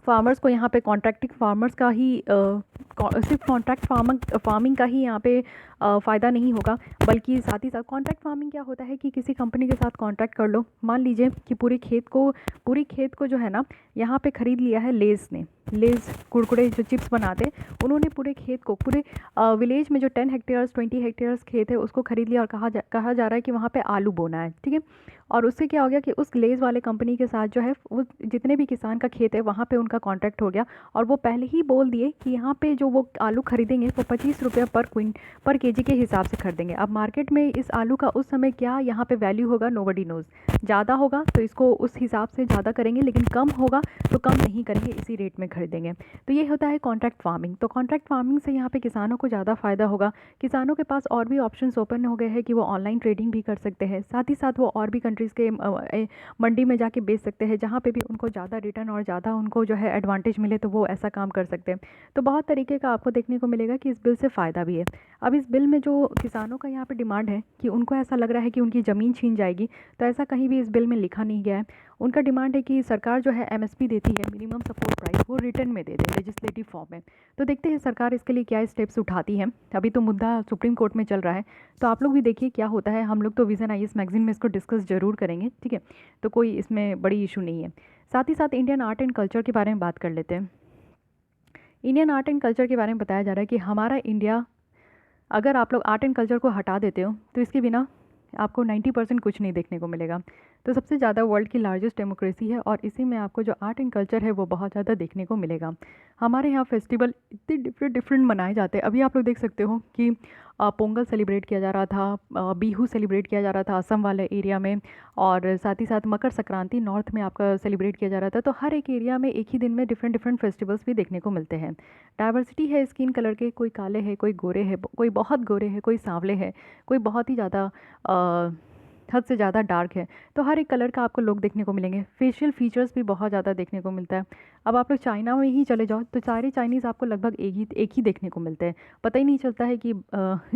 फार्मर्स को यहाँ पे कॉन्ट्रैक्टिंग फार्मर्स का ही सिर्फ कॉन्ट्रैक्ट फार्मिंग का ही यहाँ पे फ़ायदा नहीं होगा, बल्कि साथ ही साथ कॉन्ट्रैक्ट फार्मिंग क्या होता है कि किसी कंपनी के साथ कॉन्ट्रैक्ट कर लो। मान लीजिए कि पूरे खेत को जो है ना यहाँ पे ख़रीद लिया है लेज़ ने। लेज़ कुरकुरे जो चिप्स बनाते हैं, उन्होंने पूरे खेत को, पूरे विलेज में जो 10 हेक्टेयर्स 20 हेक्टेयर्स खेत है उसको ख़रीद लिया और कहा जा रहा है कि वहाँ पे आलू बोना है, ठीक है। और उससे क्या हो गया कि उस लेज़ वाले कंपनी के साथ जो है वो जितने भी किसान का खेत है वहाँ पे उनका कॉन्ट्रैक्ट हो गया, और वो पहले ही बोल दिए कि यहाँ पे जो वो आलू खरीदेंगे वो 25 रुपये पर केजी के हिसाब से खरीदेंगे। अब मार्केट में इस आलू का उस समय क्या यहाँ पे वैल्यू होगा, नोबडी नोज़। ज़्यादा होगा तो इसको उस हिसाब से ज़्यादा करेंगे, लेकिन कम होगा तो कम नहीं करेंगे, इसी रेट में खरीदेंगे। तो ये होता है कॉन्ट्रैक्ट फार्मिंग। तो कॉन्ट्रैक्ट फार्मिंग से यहाँ पे किसानों को ज़्यादा फ़ायदा होगा। किसानों के पास और भी ऑप्शंस ओपन हो गए हैं कि वो ऑनलाइन ट्रेडिंग भी कर सकते हैं। साथ ही साथ वो और भी कंट्रीज़ के मंडी में जाके बेच सकते हैं, जहाँ पे भी उनको ज़्यादा रिटर्न और ज़्यादा उनको जो है एडवांटेज मिले तो वो ऐसा काम कर सकते हैं। तो बहुत तरीके का आपको देखने को मिलेगा कि इस बिल से फ़ायदा भी है। अब इस बिल में जो किसानों का यहाँ पे डिमांड है कि उनको ऐसा लग रहा है कि उनकी ज़मीन छीन जाएगी, तो ऐसा कहीं भी इस बिल में लिखा नहीं गया है। उनका डिमांड है कि सरकार जो है MSP देती है, मिनिमम सपोर्ट प्राइस, वो रिटर्न में दे दे लेजिस्लेटिव फॉर्म में। तो देखते हैं सरकार इसके लिए क्या स्टेप्स उठाती है। अभी तो मुद्दा सुप्रीम कोर्ट में चल रहा है, तो आप लोग भी देखिए क्या होता है। हम लोग तो विज़न IAS मैगजीन में इसको डिस्कस ज़रूर करेंगे, ठीक है। तो कोई इसमें बड़ी इशू नहीं है। साथ ही साथ इंडियन आर्ट एंड कल्चर के बारे में बात कर लेते हैं। इंडियन आर्ट एंड कल्चर के बारे में बताया जा रहा है कि हमारा इंडिया, अगर आप लोग आर्ट एंड कल्चर को हटा देते हो तो इसके बिना आपको 90% कुछ नहीं देखने को मिलेगा। तो सबसे ज़्यादा वर्ल्ड की लार्जेस्ट डेमोक्रेसी है और इसी में आपको जो आर्ट एंड कल्चर है वो बहुत ज़्यादा देखने को मिलेगा। हमारे यहाँ फेस्टिवल इतने डिफरेंट मनाए जाते हैं। अभी आप लोग देख सकते हो कि पोंगल सेलिब्रेट किया जा रहा था, बिहू सेलिब्रेट किया जा रहा था असम वाले एरिया में, और साथ ही साथ मकर संक्रांति नॉर्थ में आपका सेलिब्रेट किया जा रहा था। तो हर एक एरिया में एक ही दिन में डिफरेंट फेस्टिवल्स भी देखने को मिलते हैं। डाइवर्सिटी है स्किन कलर के, कोई काले हैं, कोई गोरे हैं, कोई बहुत गोरे हैं, कोई सांवले हैं, कोई बहुत ही ज़्यादा हद से ज़्यादा डार्क है। तो हर एक कलर का आपको लोग देखने को मिलेंगे। फेशियल फीचर्स भी बहुत ज़्यादा देखने को मिलता है। अब आप लोग चाइना में ही चले जाओ तो सारे चाइनीज़ आपको लगभग एक ही देखने को मिलते हैं। पता ही नहीं चलता है कि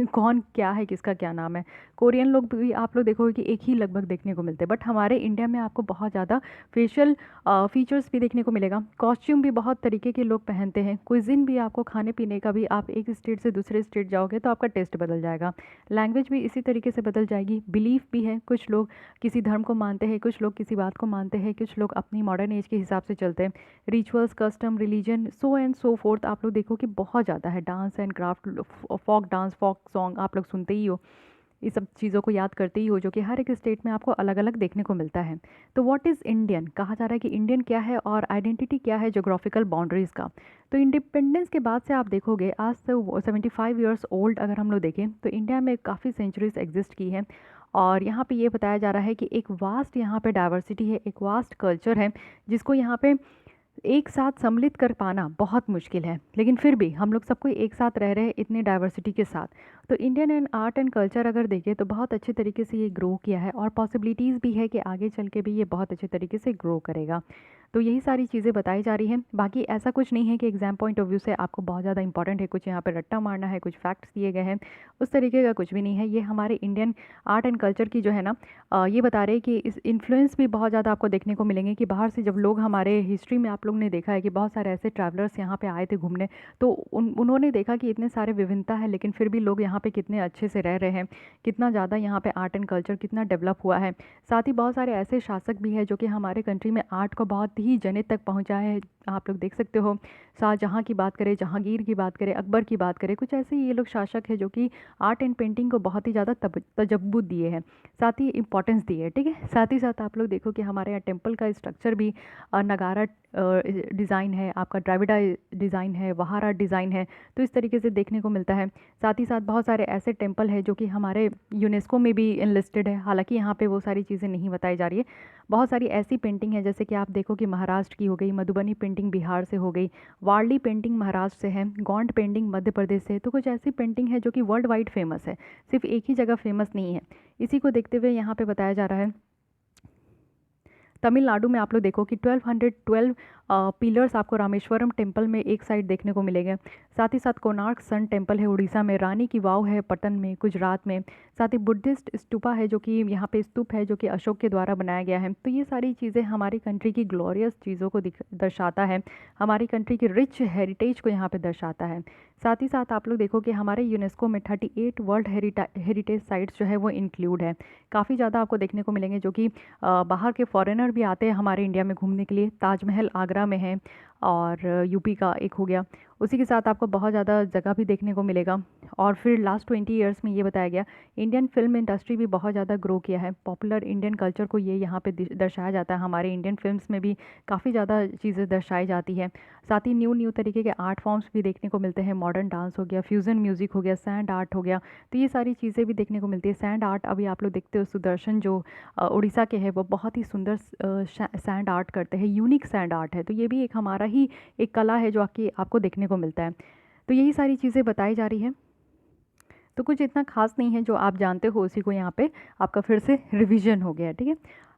कौन क्या है, किसका क्या नाम है। कोरियन लोग भी आप लोग देखोगे कि एक ही लगभग देखने को मिलते हैं। बट हमारे इंडिया में आपको बहुत ज़्यादा फेशियल फीचर्स भी देखने को मिलेगा। कॉस्ट्यूम भी बहुत तरीके के लोग पहनते हैं। क्विज़िन भी आपको, खाने पीने का भी, आप एक स्टेट से दूसरे स्टेट जाओगे तो आपका टेस्ट बदल जाएगा। लैंग्वेज भी इसी तरीके से बदल जाएगी। बिलीफ भी है, कुछ लोग किसी धर्म को मानते हैं, कुछ लोग किसी बात को मानते हैं, कुछ लोग अपनी मॉडर्न एज के हिसाब से चलते हैं। Rituals, custom, religion, so and so forth आप लोग देखो कि बहुत ज़्यादा है। Dance and craft, folk dance, folk song आप लोग सुनते ही हो, इस सब चीज़ों को याद करते ही हो, जो कि हर एक स्टेट में आपको अलग अलग देखने को मिलता है। तो व्हाट इज़ इंडियन, कहा जा रहा है कि इंडियन क्या है और आइडेंटिटी क्या है जोग्राफिकल बाउंड्रीज़ का। तो इंडिपेंडेंस के बाद से आप देखोगे आज से 75 ईयर्स ओल्ड अगर हम लोग देखें तो इंडिया में काफ़ी सेंचुरीज एग्जिस्ट की है। और यहाँ पे ये बताया जा रहा है कि एक वास्ट यहाँ पे डाइवर्सिटी है, एक वास्ट कल्चर है, जिसको यहाँ पे एक साथ सम्मिलित कर पाना बहुत मुश्किल है। लेकिन फिर भी हम लोग सब कोई एक साथ रह रहे हैं इतनी डाइवर्सिटी के साथ। तो Indian and art and culture अगर देखें तो बहुत अच्छे तरीके से ये ग्रो किया है और पॉसिबिलिटीज़ भी है कि आगे चल के भी ये बहुत अच्छे तरीके से ग्रो करेगा। तो यही सारी चीज़ें बताई जा रही हैं। बाकी ऐसा कुछ नहीं है कि एग्जाम पॉइंट ऑफ व्यू से आपको बहुत ज़्यादा इंपॉर्टेंट है, कुछ यहाँ पर रट्टा मारना है, कुछ फैक्ट्स दिए गए हैं, उस तरीके का कुछ भी नहीं है। ये हमारे इंडियन आर्ट एंड कल्चर की जो है ना, ये बता रहे हैं कि इस इन्फ्लुएंस भी बहुत ज़्यादा आपको देखने को मिलेंगे कि बाहर से जब लोग, हमारे हिस्ट्री में आप लोग ने देखा है कि बहुत सारे ऐसे ट्रैवलर्स यहाँ पे आए थे घूमने, तो उन्होंने देखा कि इतने सारे विभिन्नता है लेकिन फिर भी लोग यहाँ पे कितने अच्छे से रह रहे हैं, कितना ज़्यादा यहाँ पे आर्ट एंड कल्चर कितना डेवलप हुआ है। साथ ही बहुत सारे ऐसे शासक भी हैं जो कि हमारे कंट्री में आर्ट को बहुत बहुत ही जने तक पहुँचा है। आप लोग देख सकते हो, शाहजहाँ की बात करें, जहांगीर की बात करें, अकबर की बात करें, कुछ ऐसे ये लोग शासक हैं जो कि आर्ट एंड पेंटिंग को बहुत ही ज़्यादा तजब्बुत दिए हैं, साथ ही इम्पोर्टेंस दी है। ठीक है, साथ ही साथ आप लोग देखो कि हमारे यहाँ टेम्पल का स्ट्रक्चर भी नगारा डिज़ाइन है, आपका द्रविड़ा डिज़ाइन है, वहारा डिज़ाइन है, तो इस तरीके से देखने को मिलता है। साथ ही साथ बहुत सारे ऐसे टेम्पल है जो कि हमारे यूनेस्को में भी इनलिस्टेड है, हालांकि यहाँ पे वो सारी चीज़ें नहीं बताई जा रही है। बहुत सारी ऐसी पेंटिंग है जैसे कि आप देखो कि महाराष्ट्र की हो गई, मधुबनी पेंटिंग बिहार से हो गई, वारली पेंटिंग महाराष्ट्र से है, गोंड पेंटिंग मध्य प्रदेश से है। तो कुछ ऐसी पेंटिंग है जो कि वर्ल्ड वाइड फेमस है, सिर्फ एक ही जगह फेमस नहीं है। इसी को देखते हुए यहाँ पे बताया जा रहा है तमिलनाडु में आप लोग देखो कि 1212 पिलर्स आपको रामेश्वरम टेम्पल में एक साइड देखने को मिलेंगे। साथ ही साथ कोणार्क सन टेम्पल है उड़ीसा में, रानी की वाव है पटन में गुजरात में, साथ ही बुद्धिस्ट स्तूपा है जो कि यहाँ पे स्तूप है जो कि अशोक के द्वारा बनाया गया है। तो ये सारी चीज़ें हमारी कंट्री की ग्लोरियस चीज़ों को दर्शाता है, हमारी कंट्री की रिच हेरिटेज को यहाँ पे दर्शाता है। साथ ही साथ आप लोग देखो कि हमारे यूनेस्को में 38 वर्ल्ड हेरिटेज साइट्स जो है वो इंक्लूड है, काफ़ी ज़्यादा आपको देखने को मिलेंगे जो कि बाहर के फॉरेनर भी आते हैं हमारे इंडिया में घूमने के लिए। ताजमहल आगरा में है और यूपी का एक हो गया, उसी के साथ आपको बहुत ज़्यादा जगह भी देखने को मिलेगा। और फिर लास्ट 20 ईयर्स में ये बताया गया इंडियन फिल्म इंडस्ट्री भी बहुत ज़्यादा ग्रो किया है, पॉपुलर इंडियन कल्चर को ये यहाँ पे दर्शाया जाता है। हमारे इंडियन फिल्म्स में भी काफ़ी ज़्यादा चीज़ें दर्शाई जाती है। साथ ही न्यू तरीके के आर्ट फॉर्म्स भी देखने को मिलते हैं, मॉडर्न डांस हो गया, फ्यूज़न म्यूज़िक हो गया, सैंड आर्ट हो गया, तो ये सारी चीज़ें भी देखने को मिलती है। सैंड आर्ट अभी आप लोग देखते हो सुदर्शन जो उड़ीसा के हैं वो बहुत ही सुंदर सैंड आर्ट करते हैं, यूनिक सैंड आर्ट है, तो ये भी एक हमारा ही एक कला है जो आपको देखने को मिलता है। तो यही सारी चीज़ें बताई जा रही है, तो कुछ इतना खास नहीं है, जो आप जानते हो उसी को यहाँ पे आपका फिर से रिवीजन हो गया। ठीक है,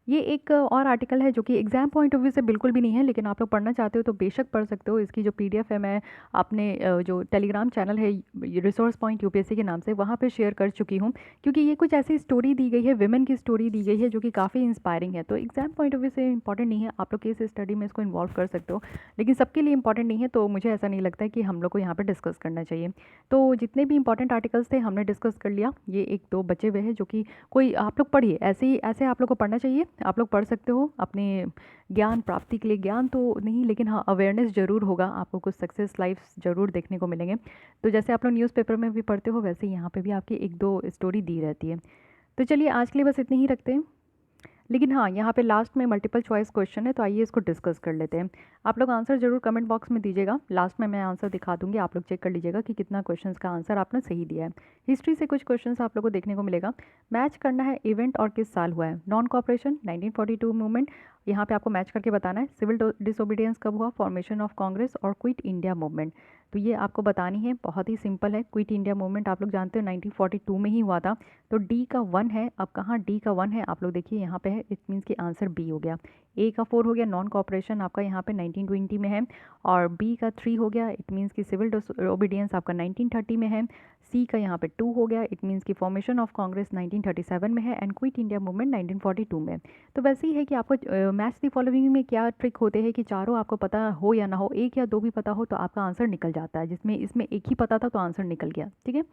ये एक और आर्टिकल है जो कि एग्जाम पॉइंट ऑफ व्यू से बिल्कुल भी नहीं है, लेकिन आप लोग पढ़ना चाहते हो तो बेशक पढ़ सकते हो। इसकी जो पीडीएफ है मैं अपने जो टेलीग्राम चैनल है रिसोर्स पॉइंट यूपीएससी के नाम से वहाँ पे शेयर कर चुकी हूँ, क्योंकि ये कुछ ऐसी स्टोरी दी गई है, विमेन की स्टोरी दी गई है जो कि काफ़ी इंस्पायरिंग है। तो एग्जाम पॉइंट ऑफ व्यू से इंपॉर्टेंट नहीं है, आप लोग केस स्टडी में इसको इन्वॉल्व कर सकते हो, लेकिन सबके लिए इंपॉर्टेंट नहीं है, तो मुझे ऐसा नहीं लगता है कि हम लोग को यहाँ पर डिस्कस करना चाहिए। तो जितने भी इंपॉर्टेंट आर्टिकल्स थे हमने डिस्कस कर लिया, ये एक दो बचे हुए हैं जो कि कोई आप लोग पढ़िए, ऐसे आप लोग को पढ़ना चाहिए, आप लोग पढ़ सकते हो अपने ज्ञान प्राप्ति के लिए। ज्ञान तो नहीं, लेकिन हाँ अवेयरनेस ज़रूर होगा, आपको कुछ सक्सेस लाइफ्स ज़रूर देखने को मिलेंगे। तो जैसे आप लोग न्यूज़पेपर में भी पढ़ते हो वैसे यहाँ पे भी आपकी एक दो स्टोरी दी रहती है। तो चलिए आज के लिए बस इतने ही रखते हैं, लेकिन हाँ यहाँ पे लास्ट में मल्टीपल चॉइस क्वेश्चन है, तो आइए इसको डिस्कस कर लेते हैं। आप लोग आंसर जरूर कमेंट बॉक्स में दीजिएगा, लास्ट में मैं आंसर दिखा दूंगी, आप लोग चेक कर लीजिएगा कि कितना क्वेश्चंस का आंसर आपने सही दिया है। हिस्ट्री से कुछ क्वेश्चंस आप लोग को देखने को मिलेगा, मैच करना है इवेंट और किस साल हुआ है। नॉन कॉपरेशन 1942 मूवमेंट, यहाँ पे आपको मैच करके बताना है। सिविल डिसोबीडियंस कब हुआ, फॉर्मेशन ऑफ कांग्रेस और क्विट इंडिया मूवमेंट, तो ये आपको बतानी है, बहुत ही सिंपल है। क्विट इंडिया मूवमेंट आप लोग जानते हो 1942 में ही हुआ था, तो डी का 1 है। अब कहाँ डी का 1 है, आप लोग देखिए यहाँ पे है, इट मीन्स कि आंसर बी हो गया। ए का 4 हो गया, नॉन कॉपरेशन आपका यहाँ पे 1920 में है, और बी का 3 हो गया, इट मीन्स कि सिविल ओबीडियंस आपका 1930 में है। सी का यहाँ पे 2 हो गया, इट मीन्स कि फॉर्मेशन ऑफ कांग्रेस 1937 में है, एंड क्विट इंडिया मूवमेंट 1942 में। तो वैसे ही है कि आपको मैच द फॉलोइंग में क्या ट्रिक होते हैं कि चारों आपको पता हो या ना हो, एक या दो भी पता हो तो आपका आंसर निकल जाता है, जिसमें इसमें एक ही पता था तो आंसर निकल गया। ठीक है,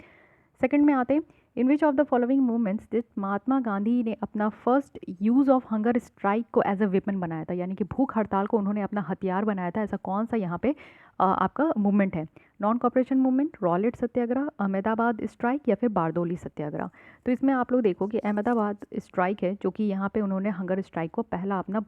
सेकंड में आते हैं, in which of the following movements did Mahatma Gandhi ने अपना first use of hunger strike को एज अ वेपन बनाया था, यानी कि भूख हड़ताल को उन्होंने अपना हथियार बनाया था, ऐसा कौन सा यहाँ पे आपका मूवमेंट है। नॉन कॉपरेशन मूवमेंट, रॉलेट सत्याग्रह, अहमदाबाद स्ट्राइक या फिर बारदोली सत्याग्रह। तो इसमें आप लोग देखो कि अहमदाबाद स्ट्राइक है जो कि यहाँ पे उन्होंने हंगर स्ट्राइक को पहला अपना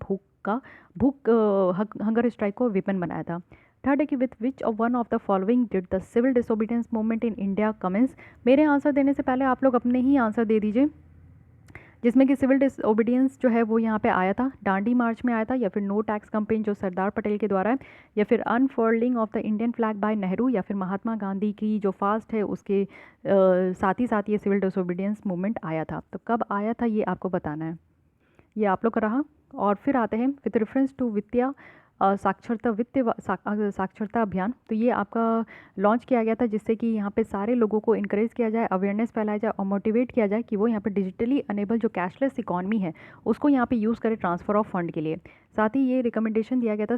हंगर स्ट्राइक को वेपन बनाया था। थर्ड है कि with which of one of the following did the civil disobedience movement in India commence. मेरे आंसर देने से पहले आप लोग अपने ही आंसर दे दीजिए, जिसमें कि सिविल डिसओबीडियंस जो है वो यहाँ पे आया था, डांडी मार्च में आया था, या फिर नो टैक्स कैंपेन जो सरदार पटेल के द्वारा है, या फिर unfurling of the Indian flag by Nehru, या फिर महात्मा गांधी की जो फास्ट है उसके साथ ही साथ ये सिविल डिसओबीडियंस मूवमेंट आया था। तो कब आया था ये आपको बताना है, ये आप लोग का रहा। और फिर आते हैं विथ रेफरेंस टू वित्तीय साक्षरता अभियान, तो ये आपका लॉन्च किया गया था जिससे कि यहाँ पे सारे लोगों को इनकरेज किया जाए, अवेयरनेस फैलाया जाए और मोटिवेट किया जाए कि वो यहाँ पे डिजिटली अनेबल जो कैशलेस इकॉनमी है उसको यहाँ पे यूज़ करें ट्रांसफ़र ऑफ फंड के लिए। साथ ही ये रिकमेंडेशन दिया गया था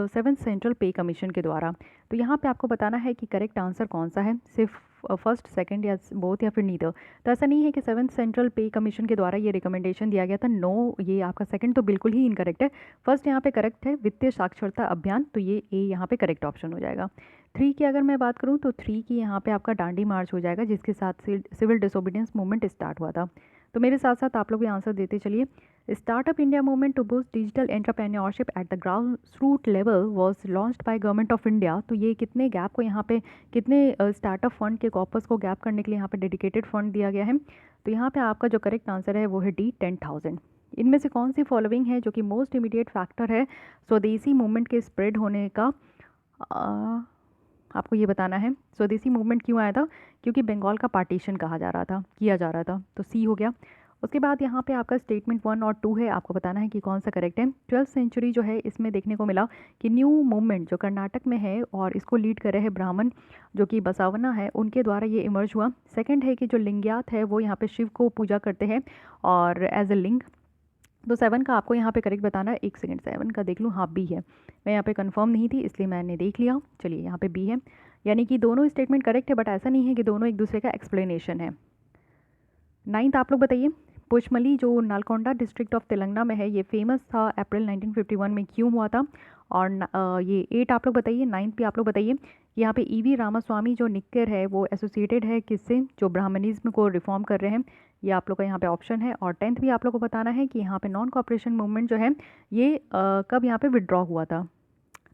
7th सेंट्रल पे कमीशन के द्वारा। तो यहाँ पे आपको बताना है कि करेक्ट आंसर कौन सा है, सिर्फ फर्स्ट सेकंड या बोथ या फिर नीदर। तो ऐसा नहीं है कि 7th सेंट्रल पे कमीशन के द्वारा ये रिकमेंडेशन दिया गया था। नो, ये आपका सेकंड तो बिल्कुल ही इनकरेक्ट है। फर्स्ट यहाँ पे करेक्ट है वित्तीय साक्षरता अभियान, तो ये ए यहाँ पे करेक्ट ऑप्शन हो जाएगा। 3 की अगर मैं बात करूँ तो 3 की यहाँ पे आपका डांडी मार्च हो जाएगा, जिसके साथ सिविल डिसोबीडियंस मूवमेंट स्टार्ट हुआ था। तो मेरे साथ साथ आप लोग भी आंसर देते चलिए। Startup India movement to boost digital entrepreneurship at the ground root level was launched by government of India. तो ये कितने गैप को यहाँ पे, कितने स्टार्टअप फंड के कॉर्पस को गैप करने के लिए यहाँ पे डेडिकेटेड फंड दिया गया है। तो यहाँ पे आपका जो करेक्ट आंसर है वो है डी, 10,000। इनमें से कौन सी फॉलोइंग है जो कि मोस्ट इमीडिएट फैक्टर है स्वदेशी मूवमेंट के स्प्रेड होने का? आपको ये बताना है स्वदेशी मूवमेंट क्यों आया था, क्योंकि बंगाल का पार्टीशन किया जा रहा था। तो सी हो गया। उसके बाद यहाँ पे आपका स्टेटमेंट 1 और 2 है, आपको बताना है कि कौन सा करेक्ट है। 12th सेंचुरी जो है इसमें देखने को मिला कि न्यू मूवमेंट जो कर्नाटक में है और इसको लीड कर रहे हैं ब्राह्मण जो कि बसावना है, उनके द्वारा ये इमर्ज हुआ। सेकंड है कि जो लिंगयात है वो यहाँ पे शिव को पूजा करते हैं और एज ए लिंग। तो 7 का आपको यहाँ पे करेक्ट बताना है। एक सेकंड, 7 का देख लूँ। हाँ, बी है। मैं यहाँ पे कंफर्म नहीं थी इसलिए मैंने देख लिया। चलिए, यहाँ पे बी है, यानी कि दोनों स्टेटमेंट करेक्ट है, बट ऐसा नहीं है कि दोनों एक दूसरे का एक्सप्लेनेशन है। 9th आप लोग बताइए। पुचमली जो नालकोंडा डिस्ट्रिक्ट ऑफ तेलंगाना में है, ये फेमस था अप्रैल 1951 में, क्यों हुआ था? और ये 8 आप लोग बताइए। 9th भी आप लोग बताइए। यहाँ पे ईवी रामास्वामी जो निक्कर है वो एसोसिएटेड है किससे, जो ब्राह्मणिज्म को रिफॉर्म कर रहे हैं? ये आप लोग का यहाँ पे ऑप्शन है। और 10th भी आप लोग को बताना है कि यहाँ पे नॉन कॉपरेशन मूवमेंट जो है ये कब यहाँ पे विड्रॉ हुआ था।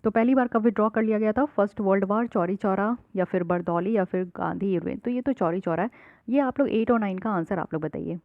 तो पहली बार कब विड्रॉ कर लिया गया था? First world war, Chauri Chaura, या फिर बरदौली, या फिर गांधी इरविन। तो ये तो चौरी चौरा है। ये आप लोग 8 और 9 का आंसर आप लोग बताइए।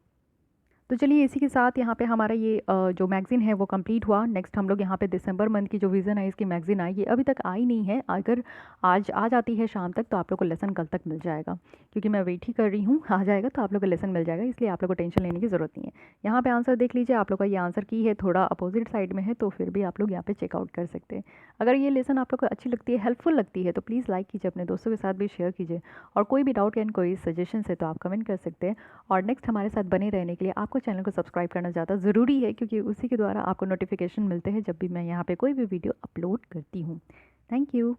तो चलिए, इसी के साथ यहाँ पे हमारा ये जो मैगज़ीन है वो कंप्लीट हुआ। नेक्स्ट हम लोग यहाँ पे दिसंबर मंथ की जो विज़न है इसकी मैगज़ीन आई, ये अभी तक आई नहीं है। अगर आज आ जाती है शाम तक तो आप लोग को लेसन कल तक मिल जाएगा, क्योंकि मैं वेट ही कर रही हूँ। आ जाएगा तो आप लोग को लेसन मिल जाएगा, इसलिए आप लोग को टेंशन लेने की ज़रूरत नहीं है। यहाँ पे आंसर देख लीजिए, आप लोग का ये आंसर की है थोड़ा अपोजिट साइड में है, तो फिर भी आप लोग यहाँ पे चेकआउट कर सकते हैं। अगर ये लेसन आप लोग को अच्छी लगती है, हेल्पफुल लगती है, तो प्लीज़ लाइक कीजिए, अपने दोस्तों के साथ भी शेयर कीजिए। और कोई भी डाउट या कोई सजेशन है तो आप कमेंट कर सकते हैं। और नेक्स्ट हमारे साथ बने रहने के लिए आपको चैनल को सब्सक्राइब करना ज़्यादा ज़रूरी है, क्योंकि उसी के द्वारा आपको नोटिफिकेशन मिलते हैं जब भी मैं यहाँ पे कोई भी वीडियो अपलोड करती हूँ। Thank you.